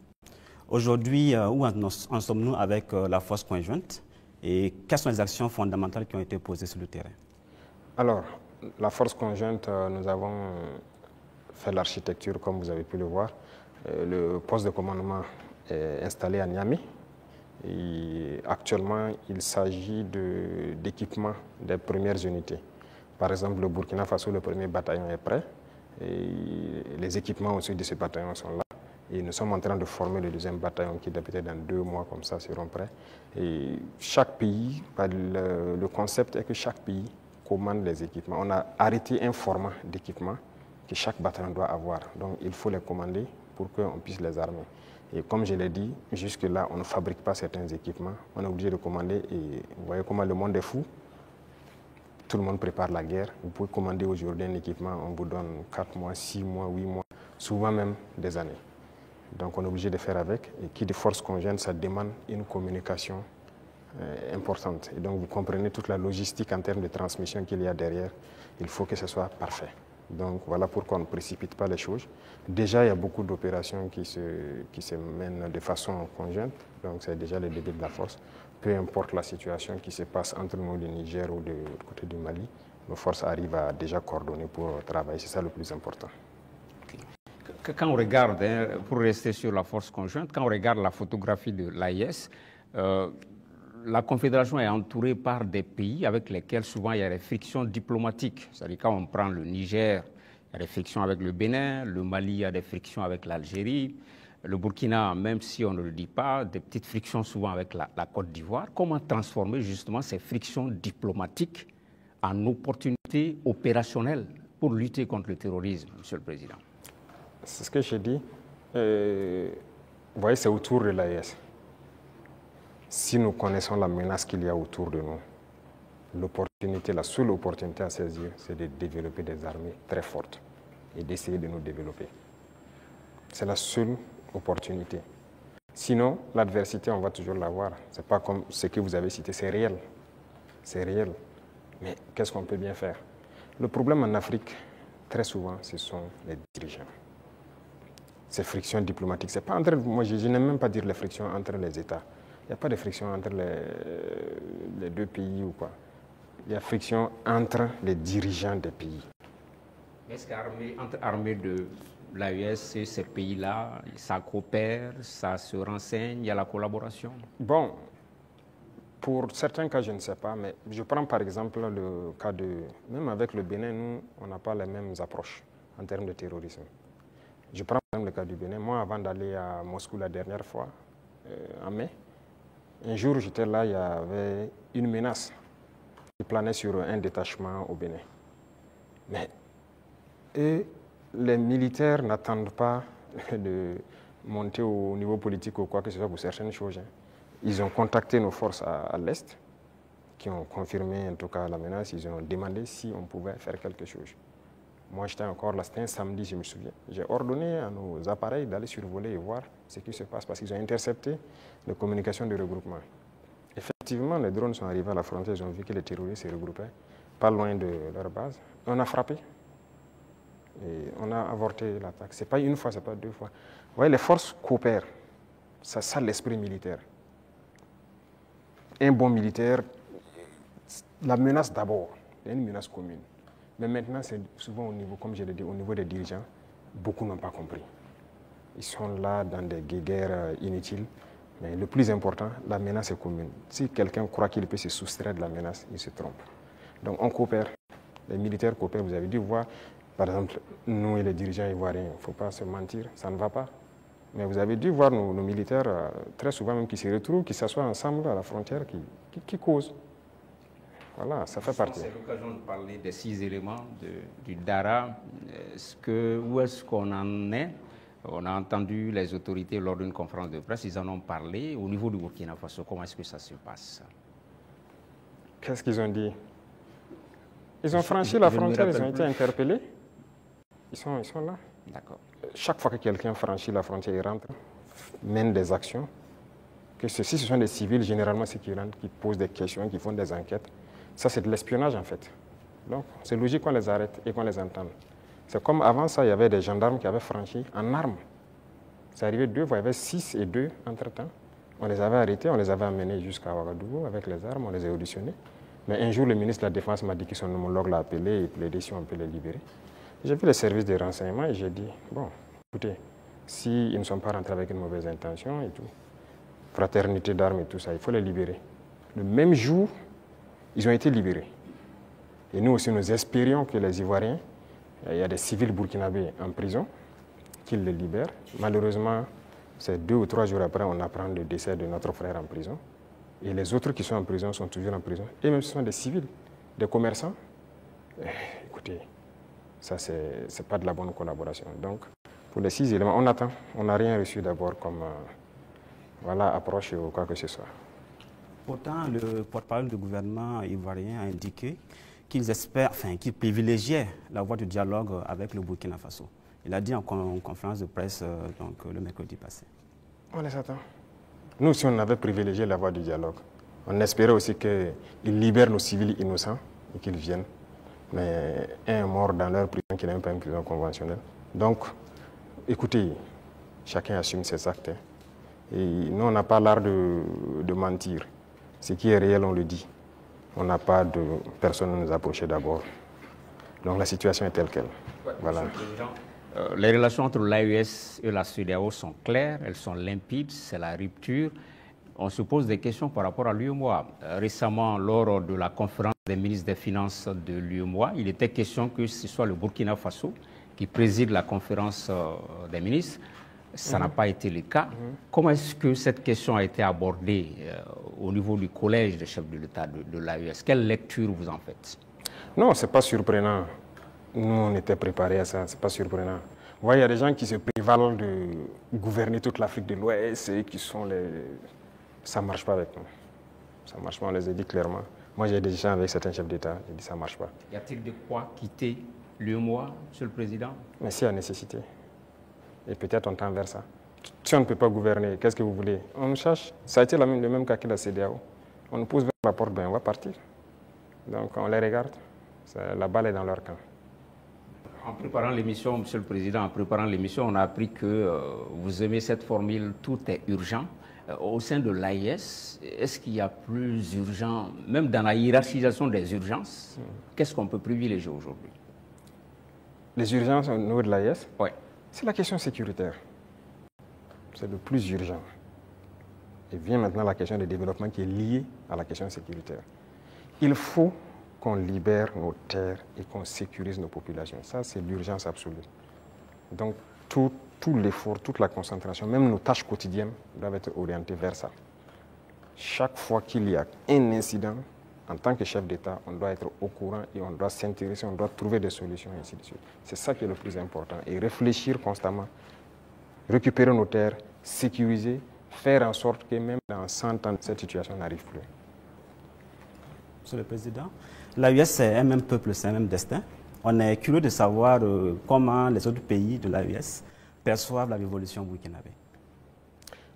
Aujourd'hui, où en sommes-nous avec la force conjointe et quelles sont les actions fondamentales qui ont été posées sur le terrain? Alors, la force conjointe, nous avons fait l'architecture comme vous avez pu le voir. Le poste de commandement est installé à Niamey. Et actuellement, il s'agit d'équipement des premières unités. Par exemple, le Burkina Faso, le premier bataillon est prêt. Et les équipements aussi de ce bataillon sont là. Et nous sommes en train de former le deuxième bataillon qui, peut-être dans 2 mois, comme ça, seront prêts. Et chaque pays, le concept est que chaque pays commande les équipements. On a arrêté un format d'équipement que chaque bataillon doit avoir. Donc, il faut les commander pour qu'on puisse les armer. Et comme je l'ai dit, jusque-là, on ne fabrique pas certains équipements. On est obligé de commander. Et vous voyez comment le monde est fou. Tout le monde prépare la guerre. Vous pouvez commander aujourd'hui un équipement, on vous donne 4 mois, 6 mois, 8 mois, souvent même des années. Donc on est obligé de faire avec. Et qui de force conjointe, ça demande une communication importante. Et donc vous comprenez toute la logistique en termes de transmission qu'il y a derrière. Il faut que ce soit parfait. Donc voilà pourquoi on ne précipite pas les choses. Déjà, il y a beaucoup d'opérations qui se mènent de façon conjointe. Donc c'est déjà le début de la force. Peu importe la situation qui se passe entre nous, le Niger ou du côté du Mali, nos forces arrivent à déjà coordonner pour travailler. C'est ça le plus important. Quand on regarde, pour rester sur la force conjointe, quand on regarde la photographie de l'AIS, la Confédération est entourée par des pays avec lesquels souvent il y a des frictions diplomatiques. C'est-à-dire quand on prend le Niger, il y a des frictions avec le Bénin, le Mali, il y a des frictions avec l'Algérie, le Burkina, même si on ne le dit pas, des petites frictions souvent avec la Côte d'Ivoire. Comment transformer justement ces frictions diplomatiques en opportunités opérationnelles pour lutter contre le terrorisme, Monsieur le Président? C'est ce que j'ai dit. Vous voyez, c'est autour de l'AES. Si nous connaissons la menace qu'il y a autour de nous, l'opportunité, la seule opportunité à saisir, c'est de développer des armées très fortes et d'essayer de nous développer. C'est la seule opportunité. Sinon, l'adversité, on va toujours l'avoir. Ce n'est pas comme ce que vous avez cité, c'est réel. C'est réel. Mais qu'est-ce qu'on peut bien faire? Le problème en Afrique, très souvent, ce sont les dirigeants. Ces frictions diplomatiques, c'est pas entre, moi je n'aime même pas dire les frictions entre les États. Il n'y a pas de friction entre les 2 pays ou quoi. Il y a friction entre les dirigeants des pays. Est-ce qu'entre armées de l'AES et ces pays-là, ça coopère, ça se renseigne, il y a la collaboration? Bon, pour certains cas, je ne sais pas, mais je prends par exemple le cas de... Même avec le Bénin, nous, on n'a pas les mêmes approches en termes de terrorisme. Je prends par exemple le cas du Bénin. Moi, avant d'aller à Moscou la dernière fois, en mai, un jour, j'étais là, il y avait une menace qui planait sur un détachement au Bénin. Mais les militaires n'attendent pas de monter au niveau politique ou quoi que ce soit pour certaines choses. Ils ont contacté nos forces à l'Est, qui ont confirmé en tout cas la menace. Ils ont demandé si on pouvait faire quelque chose. Moi, j'étais encore là, c'était un samedi, je me souviens. J'ai ordonné à nos appareils d'aller survoler et voir ce qui se passe parce qu'ils ont intercepté les communications de regroupement. Effectivement, les drones sont arrivés à la frontière, ils ont vu que les terroristes se regroupaient pas loin de leur base. On a frappé et on a avorté l'attaque. Ce n'est pas une fois, ce n'est pas 2 fois. Vous voyez, les forces coopèrent. C'est ça l'esprit militaire. Un bon militaire, la menace d'abord, il y a une menace commune. Mais maintenant, c'est souvent au niveau, comme je l'ai dit, au niveau des dirigeants, beaucoup n'ont pas compris. Ils sont là dans des guerres inutiles. Mais le plus important, la menace est commune. Si quelqu'un croit qu'il peut se soustraire de la menace, il se trompe. Donc on coopère. Les militaires coopèrent. Vous avez dû voir, par exemple, nous et les dirigeants ivoiriens, il ne faut pas se mentir, ça ne va pas. Mais vous avez dû voir nos militaires, très souvent même, qui se retrouvent, qui s'assoient ensemble à la frontière, qui causent. Voilà, ça fait partie. C'est l'occasion de parler des 6 éléments du DARA. Où est-ce qu'on en est? On a entendu les autorités lors d'une conférence de presse, ils en ont parlé. Au niveau du Burkina Faso, comment est-ce que ça se passe? Qu'est-ce qu'ils ont dit? Ils ont franchi la frontière, ils ont été interpellés. Ils sont là. D'accord. Chaque fois que quelqu'un franchit la frontière, il rentre, mène des actions. Si ce sont des civils, généralement, c'est qui rentrent, qui posent des questions, qui font des enquêtes. Ça, c'est de l'espionnage, en fait. Donc, c'est logique qu'on les arrête et qu'on les entende. C'est comme avant ça, il y avait des gendarmes qui avaient franchi en armes. C'est arrivé 2 fois, il y avait 6 et 2 entre-temps. On les avait arrêtés, on les avait amenés jusqu'à Ouagadougou avec les armes, on les a auditionnés. Mais un jour, le ministre de la Défense m'a dit que son homologue l'a appelé et plaidé si on peut les libérer. J'ai vu les services de renseignement et j'ai dit, bon, écoutez, s'ils ne sont pas rentrés avec une mauvaise intention et tout, fraternité d'armes et tout ça, il faut les libérer. Le même jour, ils ont été libérés. Et nous aussi, nous espérions que les Ivoiriens, il y a des civils burkinabés en prison, qu'ils les libèrent. Malheureusement, c'est 2 ou 3 jours après, on apprend le décès de notre frère en prison. Et les autres qui sont en prison sont toujours en prison. Et même ce sont des civils, des commerçants. Écoutez, ça, c'est pas de la bonne collaboration. Donc, pour les 6 éléments, on attend. On n'a rien reçu d'abord comme approche ou quoi que ce soit. Pourtant, le porte-parole du gouvernement ivoirien a indiqué qu'ils espèrent, qu'ils privilégiaient la voie du dialogue avec le Burkina Faso. Il a dit en conférence de presse le mercredi passé. On les attend. Nous aussi, on avait privilégié la voie du dialogue. On espérait aussi qu'ils libèrent nos civils innocents et qu'ils viennent. Mais un est mort dans leur prison qui n'est même pas une prison conventionnelle. Donc, écoutez, chacun assume ses actes. Et nous, on n'a pas l'art de mentir. Ce qui est réel, on le dit. On n'a pas de personne à nous approcher d'abord. Donc la situation est telle qu'elle. Ouais, voilà. Les relations entre l'AES et la CEDEAO sont claires, elles sont limpides, c'est la rupture. On se pose des questions par rapport à l'UEMOA. Récemment, lors de la conférence des ministres des Finances de l'UEMOA, il était question que ce soit le Burkina Faso qui préside la conférence des ministres. Ça n'a pas été le cas. Comment est-ce que cette question a été abordée au niveau du collège des chefs de l'État de l'AES? Quelle lecture vous en faites? Non, ce n'est pas surprenant. Nous, on était préparés à ça, ce n'est pas surprenant. Vous voyez, il y a des gens qui se prévalent de gouverner toute l'Afrique de l'Ouest et qui sont les... Ça ne marche pas avec nous. Ça ne marche pas, on les a dit clairement. Moi, j'ai des gens avec certains chefs d'État, j'ai dit ça ne marche pas. Y a-t-il de quoi quitter l'UEMOA, Monsieur le Président? Mais s'il y a nécessité. Et peut-être on tend vers ça. Si on ne peut pas gouverner, qu'est-ce que vous voulez? On nous cherche. Ça a été le même cas que la CEDEAO. On nous pousse vers la porte, ben on va partir. Donc on les regarde. La balle est dans leur camp. En préparant l'émission, Monsieur le Président, en préparant l'émission, on a appris que vous aimez cette formule « tout est urgent ». Au sein de l'AIS, est-ce qu'il y a plus urgent, même dans la hiérarchisation des urgences, qu'est-ce qu'on peut privilégier aujourd'hui? Les urgences au niveau de l'AIS? Oui. C'est la question sécuritaire. C'est le plus urgent. Et vient maintenant la question du développement qui est liée à la question sécuritaire. Il faut qu'on libère nos terres et qu'on sécurise nos populations. Ça, c'est l'urgence absolue. Donc, tout l'effort, toute la concentration, même nos tâches quotidiennes doivent être orientées vers ça. Chaque fois qu'il y a un incident, en tant que chef d'État, on doit être au courant et on doit s'intéresser, on doit trouver des solutions et ainsi de suite. C'est ça qui est le plus important. Et réfléchir constamment, récupérer nos terres, sécuriser, faire en sorte que même dans 100 ans, cette situation n'arrive plus. Monsieur le Président, l'AES, c'est un même peuple, c'est un même destin. On est curieux de savoir comment les autres pays de l'AES perçoivent la révolution burkinabé.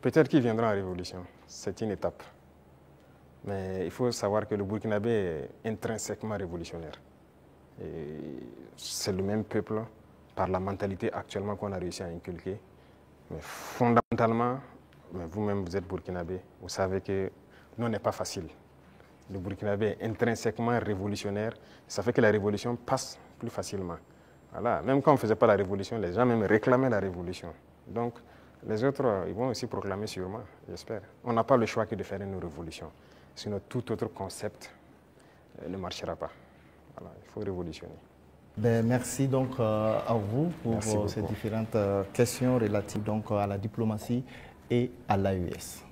Peut-être qu'ils viendront en révolution. C'est une étape. Mais il faut savoir que le Burkinabé est intrinsèquement révolutionnaire. C'est le même peuple par la mentalité actuellement qu'on a réussi à inculquer. Mais fondamentalement, vous-même vous êtes Burkinabé, vous savez que non, n'est pas facile. Le Burkinabé est intrinsèquement révolutionnaire. Ça fait que la révolution passe plus facilement. Voilà. Même quand on ne faisait pas la révolution, les gens même réclamaient la révolution. Donc les autres, ils vont aussi proclamer sûrement, j'espère. On n'a pas le choix que de faire une révolution. Sinon, tout autre concept ne marchera pas. Voilà, il faut révolutionner. Ben, merci donc à vous pour ces différentes questions relatives donc, à la diplomatie et à l'AES.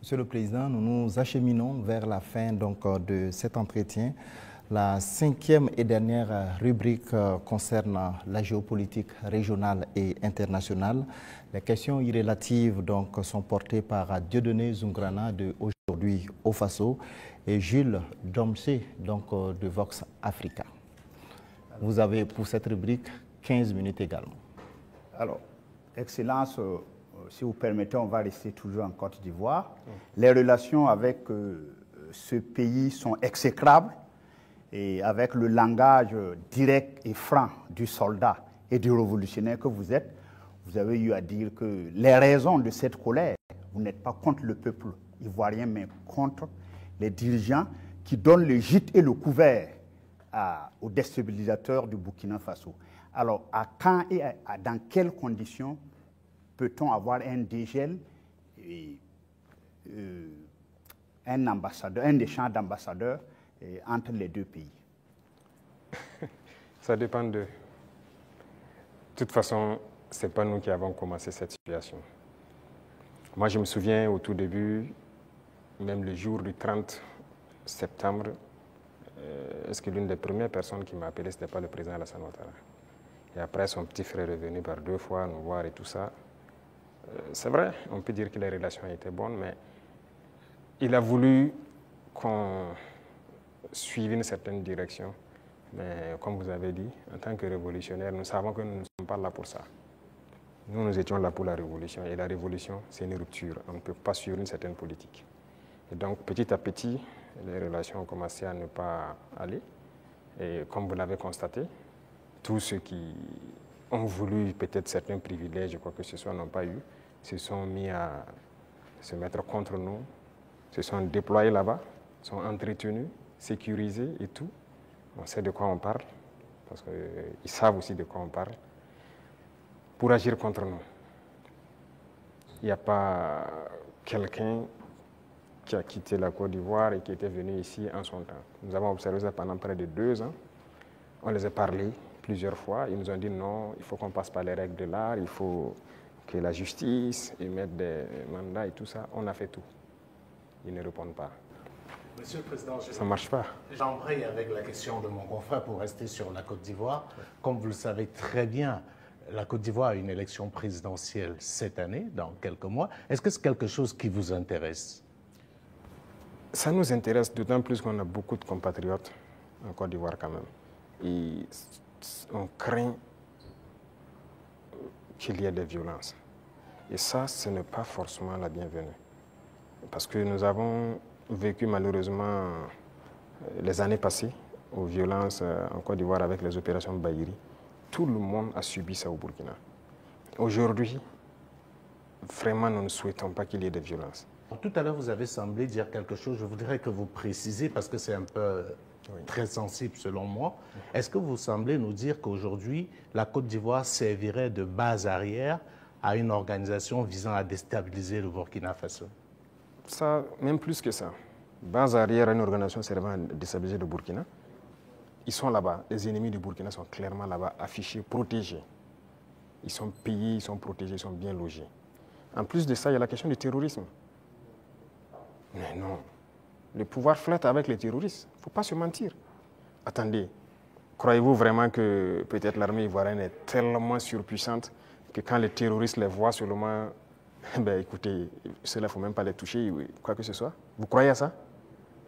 Monsieur le Président, nous nous acheminons vers la fin donc, de cet entretien. La 5e et dernière rubrique concerne la géopolitique régionale et internationale. Les questions irrélatives donc, sont portées par Dieudonné Zungrana de Aujourd'hui au Faso et Jules Domsé donc, de Vox Africa. Vous avez pour cette rubrique 15 minutes également. Alors, Excellence, si vous permettez, on va rester toujours en Côte d'Ivoire. Les relations avec ce pays sont exécrables et avec le langage direct et franc du soldat et du révolutionnaire que vous êtes, vous avez eu à dire que les raisons de cette colère, vous n'êtes pas contre le peuple ivoirien, mais contre les dirigeants qui donnent le gîte et le couvert aux déstabilisateurs du Burkina Faso. Alors, à quand et dans quelles conditions peut-on avoir un dégel et un échange d'ambassadeurs entre les deux pays? Ça dépend de... De toute façon, ce n'est pas nous qui avons commencé cette situation. Moi, je me souviens au tout début, même le jour du 30 septembre, est-ce que l'une des premières personnes qui m'a appelé, ce n'était pas le président Alassane Ouattara? Et après, son petit frère est venu par 2 fois nous voir et tout ça. C'est vrai, on peut dire que les relations étaient bonnes, mais il a voulu qu'on suive une certaine direction. Mais comme vous avez dit, en tant que révolutionnaire, nous savons que nous ne sommes pas là pour ça. Nous étions là pour la révolution. Et la révolution, c'est une rupture. On ne peut pas suivre une certaine politique. Et donc, petit à petit, les relations ont commencé à ne pas aller. Et comme vous l'avez constaté, tous ceux qui ont voulu peut-être certains privilèges ou quoi que ce soit n'ont pas eu, se sont mis à se mettre contre nous, se sont déployés là-bas, sont entretenus, sécurisés et tout. On sait de quoi on parle, parce qu'ils savent aussi de quoi on parle, pour agir contre nous. Il n'y a pas quelqu'un qui a quitté la Côte d'Ivoire et qui était venu ici en son temps. Nous avons observé ça pendant près de 2 ans. On les a parlé plusieurs fois. Ils nous ont dit non, il faut qu'on passe par les règles de l'art, il faut que la justice émette des mandats et tout ça. On a fait tout. Ils ne répondent pas. Monsieur le Président, ça ne marche pas. J'embraye avec la question de mon confrère pour rester sur la Côte d'Ivoire. Comme vous le savez très bien, la Côte d'Ivoire a une élection présidentielle cette année, dans quelques mois. Est-ce que c'est quelque chose qui vous intéresse? Ça nous intéresse d'autant plus qu'on a beaucoup de compatriotes en Côte d'Ivoire quand même. Et on craint qu'il y ait des violences. Et ça, ce n'est pas forcément la bienvenue. Parce que nous avons vécu malheureusement les années passées aux violences en Côte d'Ivoire avec les opérations Bahiri. Tout le monde a subi ça au Burkina. Aujourd'hui, vraiment, nous ne souhaitons pas qu'il y ait des violences. Tout à l'heure, vous avez semblé dire quelque chose. Je voudrais que vous précisez, parce que c'est un peu très sensible selon moi. Est-ce que vous semblez nous dire qu'aujourd'hui, la Côte d'Ivoire servirait de base arrière à une organisation visant à déstabiliser le Burkina Faso? Ça, même plus que ça. Base arrière à une organisation servant à déstabiliser le Burkina. Ils sont là-bas. Les ennemis du Burkina sont clairement là-bas, affichés, protégés. Ils sont payés, ils sont protégés, ils sont bien logés. En plus de ça, il y a la question du terrorisme. Mais non. Le pouvoir flotte avec les terroristes. Il ne faut pas se mentir. Attendez, croyez-vous vraiment que peut-être l'armée ivoirienne est tellement surpuissante que quand les terroristes les voient seulement, ben écoutez, cela, il ne faut même pas les toucher, quoi que ce soit. Vous croyez à ça?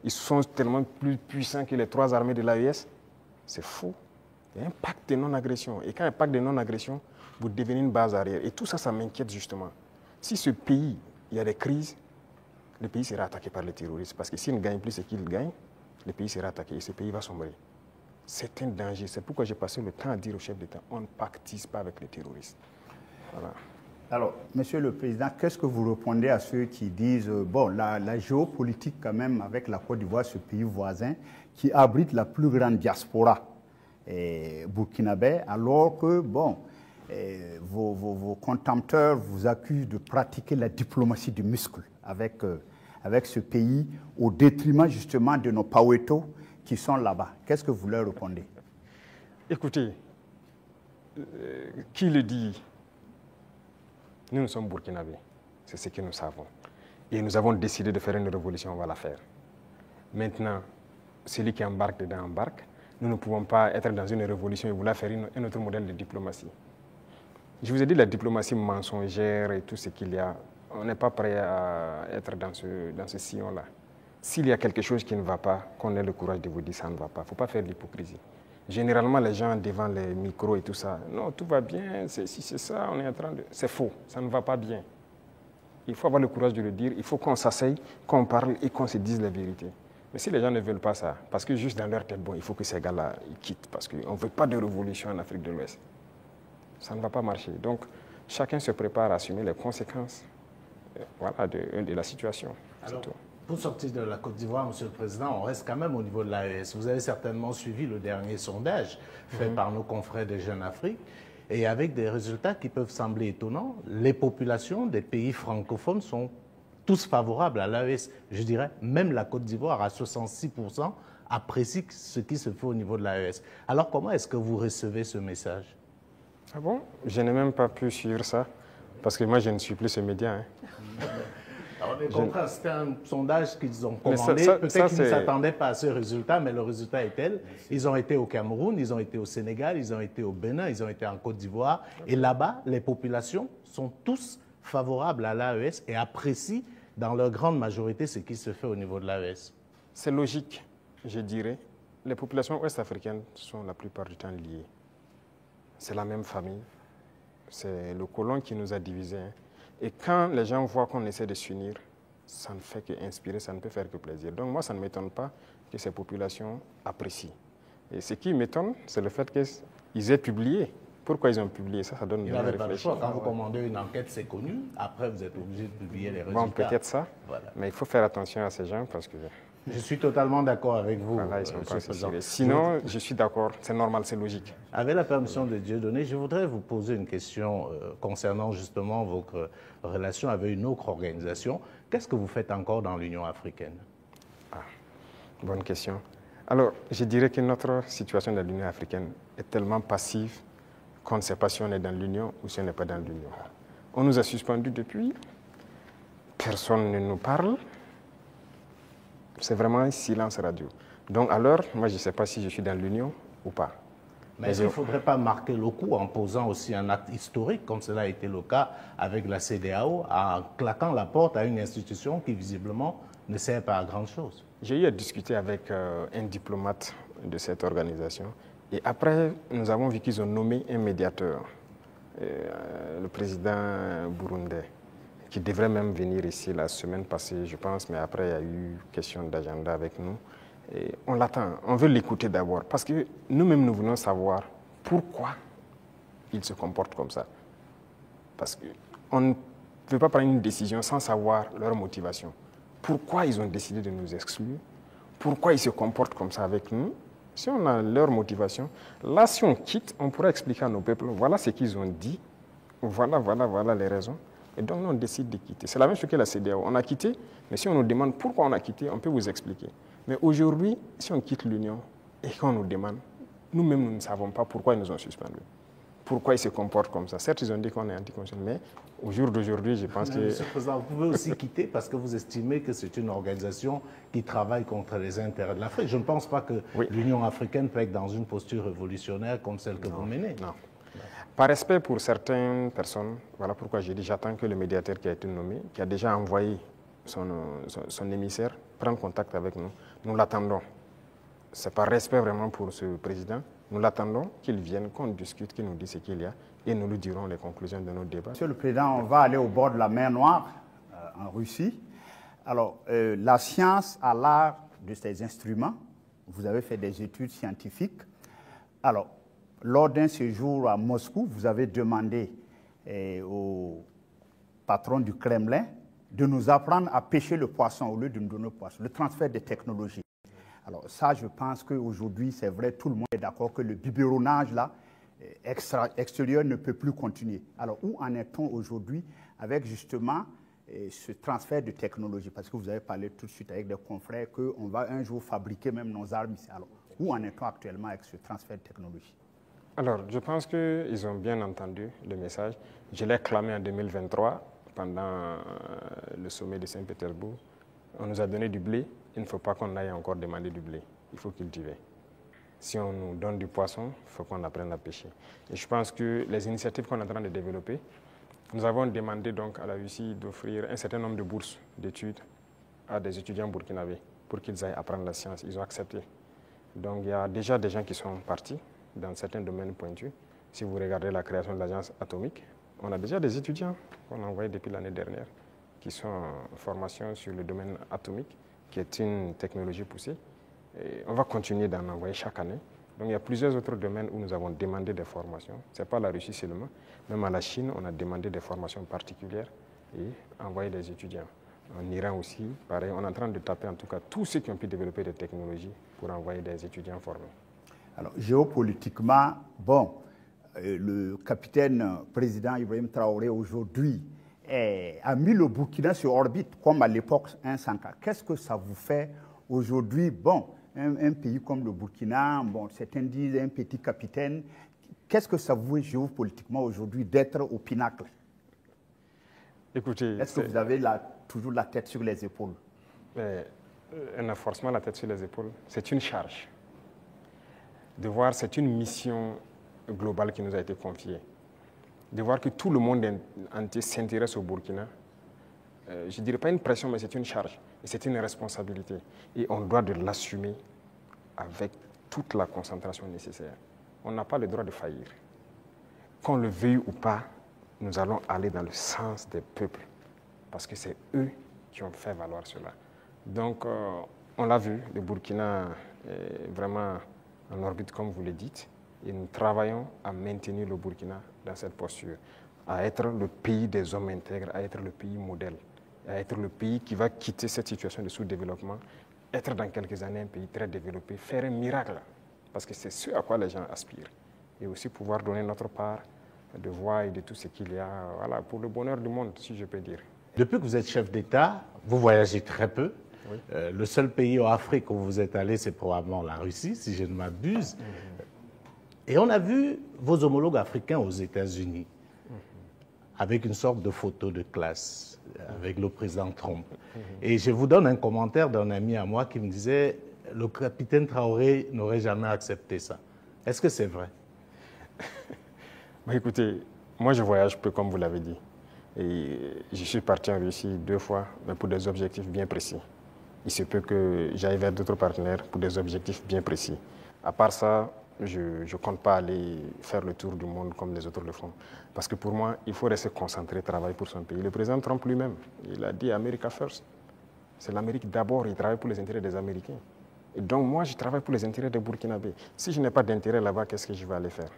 Ils sont tellement plus puissants que les 3 armées de l'AES. C'est faux. Il y a un pacte de non-agression. Et quand il y a un pacte de non-agression, vous devenez une base arrière. Et tout ça, ça m'inquiète justement. Si ce pays, il y a des crises, le pays sera attaqué par les terroristes. Parce que s'ils ne gagnent plus ce qu'ils gagnent, le pays sera attaqué et ce pays va sombrer. C'est un danger. C'est pourquoi j'ai passé le temps à dire au chef d'État, on ne pactise pas avec les terroristes. Voilà. Alors, Monsieur le Président, qu'est-ce que vous répondez à ceux qui disent, bon, la géopolitique quand même avec la Côte d'Ivoire, ce pays voisin, qui abrite la plus grande diaspora burkinabé, alors que, bon, vos contempteurs vous accusent de pratiquer la diplomatie du muscle avec ce pays, au détriment justement de nos Paweto qui sont là-bas. Qu'est-ce que vous leur répondez? Écoutez, qui le dit? Nous sommes burkinabés, c'est ce que nous savons. Et nous avons décidé de faire une révolution, on va la faire. Maintenant, celui qui embarque dedans embarque. Nous ne pouvons pas être dans une révolution et vouloir faire un autre modèle de diplomatie. Je vous ai dit la diplomatie mensongère et tout ce qu'il y a. On n'est pas prêt à être dans ce sillon-là. S'il y a quelque chose qui ne va pas, qu'on ait le courage de vous dire ça ne va pas. Il ne faut pas faire de l'hypocrisie. Généralement, les gens devant les micros et tout ça, non, tout va bien, si c'est ça, on est en train de... C'est faux, ça ne va pas bien. Il faut avoir le courage de le dire, il faut qu'on s'asseye, qu'on parle et qu'on se dise la vérité. Mais si les gens ne veulent pas ça, parce que juste dans leur tête, bon, il faut que ces gars-là quittent, parce qu'on ne veut pas de révolution en Afrique de l'Ouest. Ça ne va pas marcher. Donc, chacun se prépare à assumer les conséquences voilà, de la situation. Alors, pour sortir de la Côte d'Ivoire, Monsieur le Président, on reste quand même au niveau de l'AES. Vous avez certainement suivi le dernier sondage fait par nos confrères de Jeune Afrique. Et avec des résultats qui peuvent sembler étonnants, les populations des pays francophones sont tous favorables à l'AES. Je dirais, même la Côte d'Ivoire, à 66%, apprécie ce qui se fait au niveau de l'AES. Alors, comment est-ce que vous recevez ce message? Ah bon? Je n'ai même pas pu suivre ça, parce que moi, je ne suis plus ce média. Hein. Alors, on est compris, c'était un sondage qu'ils ont commandé. Peut-être qu'ils ne s'attendaient pas à ce résultat, mais le résultat est tel. Ils ont été au Cameroun, ils ont été au Sénégal, ils ont été au Bénin, ils ont été en Côte d'Ivoire. Et là-bas, les populations sont tous favorables à l'AES et apprécient dans leur grande majorité ce qui se fait au niveau de l'AES. C'est logique, je dirais. Les populations ouest-africaines sont la plupart du temps liées. C'est la même famille. C'est le colon qui nous a divisés. Hein. Et quand les gens voient qu'on essaie de s'unir, ça ne fait qu'inspirer, ça ne peut faire que plaisir. Donc moi, ça ne m'étonne pas que ces populations apprécient. Et ce qui m'étonne, c'est le fait qu'ils aient publié. Pourquoi ils ont publié ça? Ça donne de réfléchir. Pas le choix. Quand vous commandez une enquête, c'est connu. Après, vous êtes obligé de publier les résultats. Bon, peut-être ça. Voilà. Mais il faut faire attention à ces gens parce que... Je suis totalement d'accord avec vous. Voilà, ils sont pas assez. Sinon, je suis d'accord, c'est normal, c'est logique. Avec la permission de Dieudonné, je voudrais vous poser une question concernant justement votre relation avec une autre organisation. Qu'est-ce que vous faites encore dans l'Union africaine? Bonne question. Alors, je dirais que notre situation dans l'Union africaine est tellement passive qu'on ne sait pas si on est dans l'Union ou si on n'est pas dans l'Union. On nous a suspendus depuis, personne ne nous parle. C'est vraiment un silence radio. Donc alors, moi je ne sais pas si je suis dans l'Union ou pas. Mais il ne faudrait pas marquer le coup en posant aussi un acte historique, comme cela a été le cas avec la CEDEAO, en claquant la porte à une institution qui visiblement ne sert pas à grand-chose. J'ai eu à discuter avec un diplomate de cette organisation. Et après, nous avons vu qu'ils ont nommé un médiateur, le président burundais, qui devrait même venir ici la semaine passée, je pense, mais après, il y a eu question d'agenda avec nous. Et on l'attend, on veut l'écouter d'abord, parce que nous-mêmes, nous voulons savoir pourquoi ils se comportent comme ça. Parce qu'on ne peut pas prendre une décision sans savoir leur motivation. Pourquoi ils ont décidé de nous exclure? Pourquoi ils se comportent comme ça avec nous? Si on a leur motivation, là, si on quitte, on pourra expliquer à nos peuples, voilà ce qu'ils ont dit, voilà les raisons. Et donc, nous, on décide de quitter. C'est la même chose que la CEDEAO. On a quitté, mais si on nous demande pourquoi on a quitté, on peut vous expliquer. Mais aujourd'hui, si on quitte l'Union et qu'on nous demande, nous-mêmes, nous ne savons pas pourquoi ils nous ont suspendus. Pourquoi ils se comportent comme ça. Certes, ils ont dit qu'on est anticonstitutionnel, mais au jour d'aujourd'hui, je pense que... Monsieur le Président, vous pouvez aussi quitter parce que vous estimez que c'est une organisation qui travaille contre les intérêts de l'Afrique. Je ne pense pas que l'Union africaine peut être dans une posture révolutionnaire comme celle que vous menez. Non. Par respect pour certaines personnes, voilà pourquoi j'ai dit j'attends que le médiateur qui a été nommé, qui a déjà envoyé son émissaire, prenne contact avec nous. Nous l'attendons. C'est par respect vraiment pour ce président. Nous l'attendons qu'il vienne, qu'on discute, qu'il nous dise ce qu'il y a et nous lui dirons les conclusions de nos débats. Monsieur le Président, on va aller au bord de la mer Noire, en Russie. Alors, la science a l'art de ces instruments. Vous avez fait des études scientifiques. Alors, lors d'un séjour à Moscou, vous avez demandé au patron du Kremlin de nous apprendre à pêcher le poisson au lieu de nous donner le poisson, le transfert des technologies. Alors ça, je pense qu'aujourd'hui, c'est vrai, tout le monde est d'accord que le biberonnage là, extérieur ne peut plus continuer. Alors où en est-on aujourd'hui avec justement ce transfert de technologie? Parce que vous avez parlé tout de suite avec des confrères qu'on va un jour fabriquer même nos armes ici. Alors où en est-on actuellement avec ce transfert de technologie? Alors, je pense qu'ils ont bien entendu le message. Je l'ai clamé en 2023 pendant le sommet de Saint-Pétersbourg, on nous a donné du blé, il ne faut pas qu'on aille encore demander du blé, il faut cultiver. Si on nous donne du poisson, il faut qu'on apprenne à pêcher. Et je pense que les initiatives qu'on est en train de développer, nous avons demandé donc à la Russie d'offrir un certain nombre de bourses d'études à des étudiants burkinabés pour qu'ils aillent apprendre la science. Ils ont accepté. Donc il y a déjà des gens qui sont partis dans certains domaines pointus. Si vous regardez la création de l'agence atomique, on a déjà des étudiants qu'on a envoyés depuis l'année dernière qui sont en formation sur le domaine atomique, qui est une technologie poussée. Et on va continuer d'en envoyer chaque année. Donc il y a plusieurs autres domaines où nous avons demandé des formations. Ce n'est pas la Russie seulement. Même à la Chine, on a demandé des formations particulières et envoyé des étudiants. En Iran aussi, pareil, on est en train de taper en tout cas tous ceux qui ont pu développer des technologies pour envoyer des étudiants formés. Alors géopolitiquement, bon, le capitaine président Ibrahim Traoré aujourd'hui a mis le Burkina sur orbite, comme à l'époque un Sanka. Qu'est-ce que ça vous fait aujourd'hui? Bon, un pays comme le Burkina, bon, certains disent un petit capitaine. Qu'est-ce que ça vous fait géopolitiquement aujourd'hui d'être au pinacle? Écoutez, est-ce que vous avez toujours la tête sur les épaules? On a forcément la tête sur les épaules. C'est une charge. De voir, c'est une mission globale qui nous a été confiée. De voir que tout le monde entier s'intéresse au Burkina, je ne dirais pas une pression, mais c'est une charge. Et c'est une responsabilité. Et on doit de l'assumer avec toute la concentration nécessaire. On n'a pas le droit de faillir. Qu'on le veuille ou pas, nous allons aller dans le sens des peuples. Parce que c'est eux qui ont fait valoir cela. Donc, on l'a vu, le Burkina est vraiment en orbite, comme vous le dites. Et nous travaillons à maintenir le Burkina dans cette posture, à être le pays des hommes intègres, à être le pays modèle, à être le pays qui va quitter cette situation de sous-développement, être dans quelques années un pays très développé, faire un miracle, parce que c'est ce à quoi les gens aspirent. Et aussi pouvoir donner notre part de voix et de tout ce qu'il y a, voilà, pour le bonheur du monde, si je peux dire. Depuis que vous êtes chef d'État, vous voyagez très peu. Oui. Le seul pays en Afrique où vous êtes allé, c'est probablement la Russie, si je ne m'abuse. Et on a vu vos homologues africains aux États-Unis, avec une sorte de photo de classe, avec le président Trump. Et je vous donne un commentaire d'un ami à moi qui me disait « Le capitaine Traoré n'aurait jamais accepté ça ». Est-ce que c'est vrai? Écoutez, moi je voyage peu comme vous l'avez dit. Et je suis parti en Russie 2 fois, mais pour des objectifs bien précis. Il se peut que j'aille vers d'autres partenaires pour des objectifs bien précis. À part ça, je ne compte pas aller faire le tour du monde comme les autres le font. Parce que pour moi, il faut rester concentré, travailler pour son pays. Le président Trump lui-même, il a dit « America first ». C'est l'Amérique d'abord, il travaille pour les intérêts des Américains. Et donc moi, je travaille pour les intérêts des Burkinabés. Si je n'ai pas d'intérêt là-bas, qu'est-ce que je vais aller faire?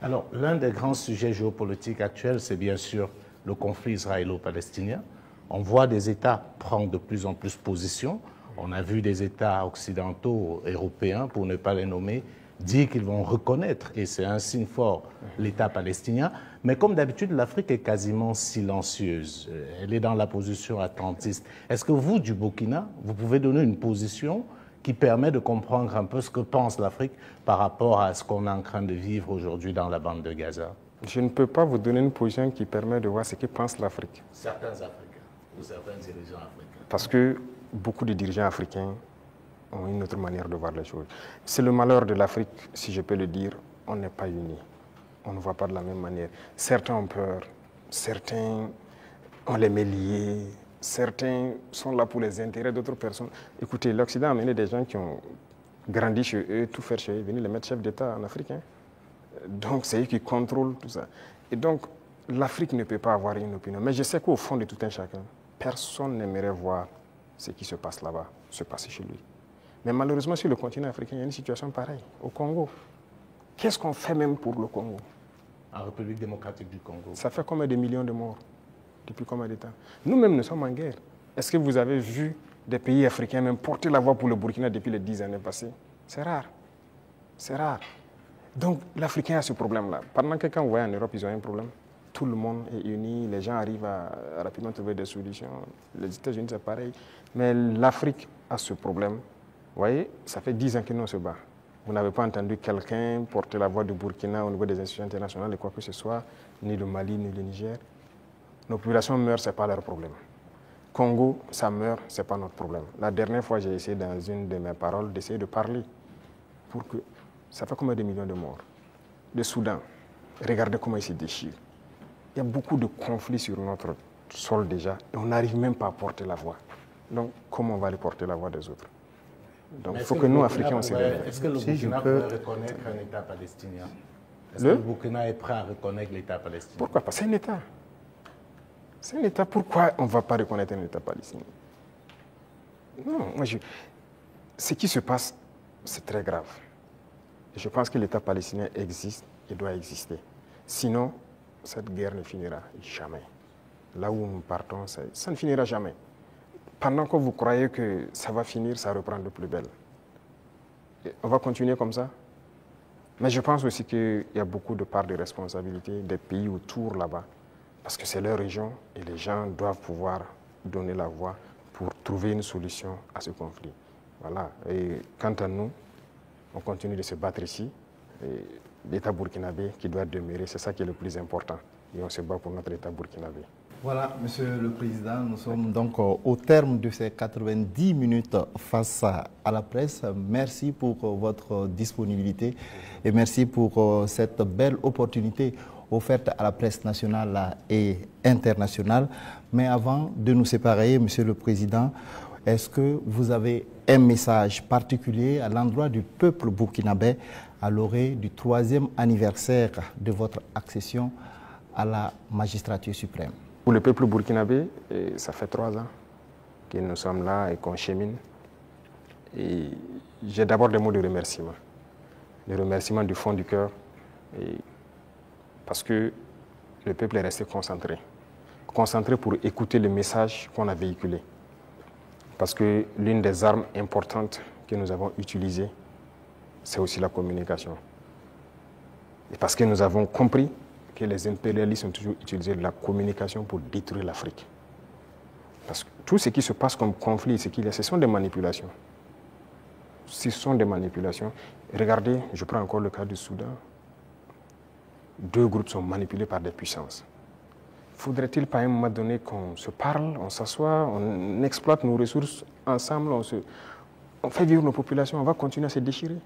Alors, l'un des grands sujets géopolitiques actuels, c'est bien sûr le conflit israélo-palestinien. On voit des États prendre de plus en plus position. On a vu des États occidentaux, européens, pour ne pas les nommer, dire qu'ils vont reconnaître, et c'est un signe fort, l'État palestinien. Mais comme d'habitude, l'Afrique est quasiment silencieuse. Elle est dans la position attentiste. Est-ce que vous, du Burkina, vous pouvez donner une position qui permet de comprendre un peu ce que pense l'Afrique par rapport à ce qu'on est en train de vivre aujourd'hui dans la bande de Gaza? Je ne peux pas vous donner une position qui permet de voir ce que pense l'Afrique. Certains Africains, ou certains dirigeants africains. Parce que beaucoup de dirigeants africains ont une autre manière de voir les choses. C'est le malheur de l'Afrique, si je peux le dire, on n'est pas unis. On ne voit pas de la même manière. Certains ont peur, certains on les met liés, certains sont là pour les intérêts d'autres personnes. Écoutez, l'Occident a amené des gens qui ont grandi chez eux, tout faire chez eux, venir les mettre chefs d'État en Afrique. Hein. Donc c'est eux qui contrôlent tout ça. Et donc l'Afrique ne peut pas avoir une opinion. Mais je sais qu'au fond de tout un chacun, personne n'aimerait voir ce qui se passe là-bas, se passer chez lui. Mais malheureusement, sur le continent africain, il y a une situation pareille. Au Congo, qu'est-ce qu'on fait même pour le Congo? En République démocratique du Congo. Ça fait combien de millions de morts? Depuis combien de temps? Nous-mêmes, nous sommes en guerre. Est-ce que vous avez vu des pays africains même porter la voix pour le Burkina depuis les 10 années passées? C'est rare. C'est rare. Donc, l'Africain a ce problème-là. Pendant que quand vous voyez en Europe, ils ont un problème. Tout le monde est uni, les gens arrivent à rapidement trouver des solutions. Les États-Unis, c'est pareil. Mais l'Afrique a ce problème. Vous voyez, ça fait 10 ans que nous on se bat. Vous n'avez pas entendu quelqu'un porter la voix du Burkina au niveau des institutions internationales et quoi que ce soit, ni le Mali, ni le Niger. Nos populations meurent, ce n'est pas leur problème. Congo, ça meurt, ce n'est pas notre problème. La dernière fois, j'ai essayé dans une de mes paroles d'essayer de parler pour que... Ça fait combien de millions de morts? Le Soudan, regardez comment il se déchire. Il y a beaucoup de conflits sur notre sol déjà et on n'arrive même pas à porter la voix. Donc, comment on va aller porter la voix des autres? Donc, il faut que nous, Africains, on se réveille. Est-ce que le Burkina peut reconnaître un État palestinien? Est-ce que le Burkina est prêt à reconnaître l'État palestinien? Pourquoi pas? C'est un État. C'est un État. Pourquoi on ne va pas reconnaître un État palestinien? Non, ce qui se passe, c'est très grave. Et je pense que l'État palestinien existe et doit exister. Sinon, cette guerre ne finira jamais. Là où nous partons, ça ne finira jamais. Pendant que vous croyez que ça va finir, ça reprend de plus belle. Et on va continuer comme ça. Mais je pense aussi qu'il y a beaucoup de parts de responsabilité des pays autour là-bas, parce que c'est leur région et les gens doivent pouvoir donner la voix pour trouver une solution à ce conflit. Voilà. Et quant à nous, on continue de se battre ici. L'État burkinabé qui doit demeurer, c'est ça qui est le plus important. Et on se bat pour notre État burkinabé. Voilà, Monsieur le Président, nous sommes donc au terme de ces 90 minutes face à la presse. Merci pour votre disponibilité et merci pour cette belle opportunité offerte à la presse nationale et internationale. Mais avant de nous séparer, Monsieur le Président, est-ce que vous avez un message particulier à l'endroit du peuple burkinabé à l'orée du 3e anniversaire de votre accession à la magistrature suprême? Pour le peuple burkinabé, ça fait 3 ans que nous sommes là et qu'on chemine. Et j'ai d'abord des mots de remerciement. Des remerciements du fond du cœur. Parce que le peuple est resté concentré. Concentré pour écouter le message qu'on a véhiculé. Parce que l'une des armes importantes que nous avons utilisées, c'est aussi la communication. Et parce que nous avons compris que les impérialistes ont toujours utilisé la communication pour détruire l'Afrique. Parce que tout ce qui se passe comme conflit, ce sont des manipulations. Ce sont des manipulations. Regardez, je prends encore le cas du Soudan. 2 groupes sont manipulés par des puissances. Faudrait-il pas à un moment donné qu'on se parle, on s'assoit, on exploite nos ressources ensemble, on fait vivre nos populations, on va continuer à se déchirer?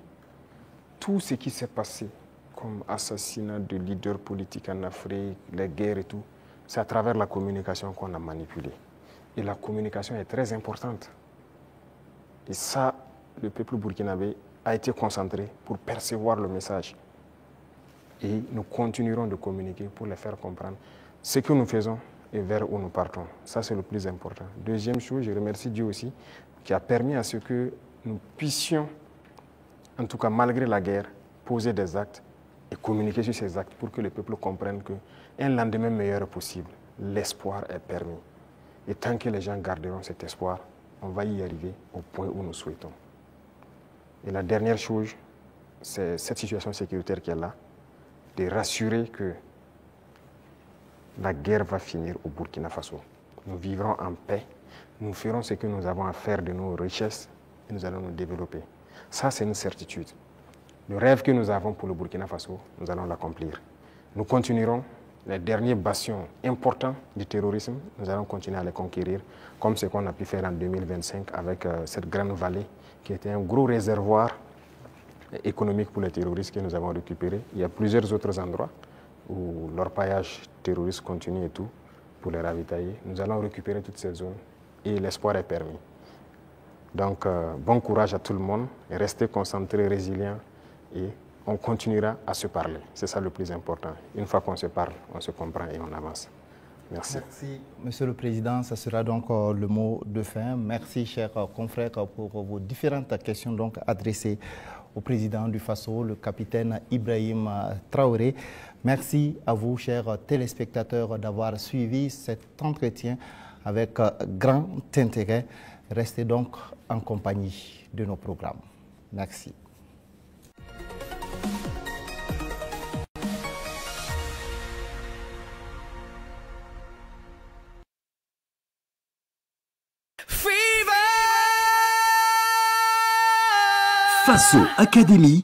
Tout ce qui s'est passé comme assassinat de leaders politiques en Afrique, les guerres et tout, c'est à travers la communication qu'on a manipulé. Et la communication est très importante. Et ça, le peuple burkinabé a été concentré pour percevoir le message. Et nous continuerons de communiquer pour les faire comprendre ce que nous faisons et vers où nous partons. Ça, c'est le plus important. Deuxième chose, je remercie Dieu aussi, qui a permis à ce que nous puissions, en tout cas malgré la guerre, poser des actes et communiquer sur ces actes pour que le peuple comprenne qu'un lendemain meilleur est possible. L'espoir est permis. Et tant que les gens garderont cet espoir, on va y arriver au point où nous souhaitons. Et la dernière chose, c'est cette situation sécuritaire qui est là, de rassurer que la guerre va finir au Burkina Faso. Nous vivrons en paix, nous ferons ce que nous avons à faire de nos richesses et nous allons nous développer. Ça, c'est une certitude. Le rêve que nous avons pour le Burkina Faso, nous allons l'accomplir. Nous continuerons les derniers bastions importants du terrorisme, nous allons continuer à les conquérir, comme ce qu'on a pu faire en 2025 avec cette grande vallée qui était un gros réservoir économique pour les terroristes que nous avons récupéré. Il y a plusieurs autres endroits où l'orpaillage terroriste continue et tout, pour les ravitailler. Nous allons récupérer toutes ces zones et l'espoir est permis. Donc, bon courage à tout le monde, restez concentrés, résilients et on continuera à se parler. C'est ça le plus important. Une fois qu'on se parle, on se comprend et on avance. Merci. Merci, Monsieur le Président. Ça sera donc le mot de fin. Merci, chers confrères, pour vos différentes questions donc adressées au président du Faso, le capitaine Ibrahim Traoré. Merci à vous, chers téléspectateurs, d'avoir suivi cet entretien avec grand intérêt. Restez donc en compagnie de nos programmes. Merci. Faso Academy,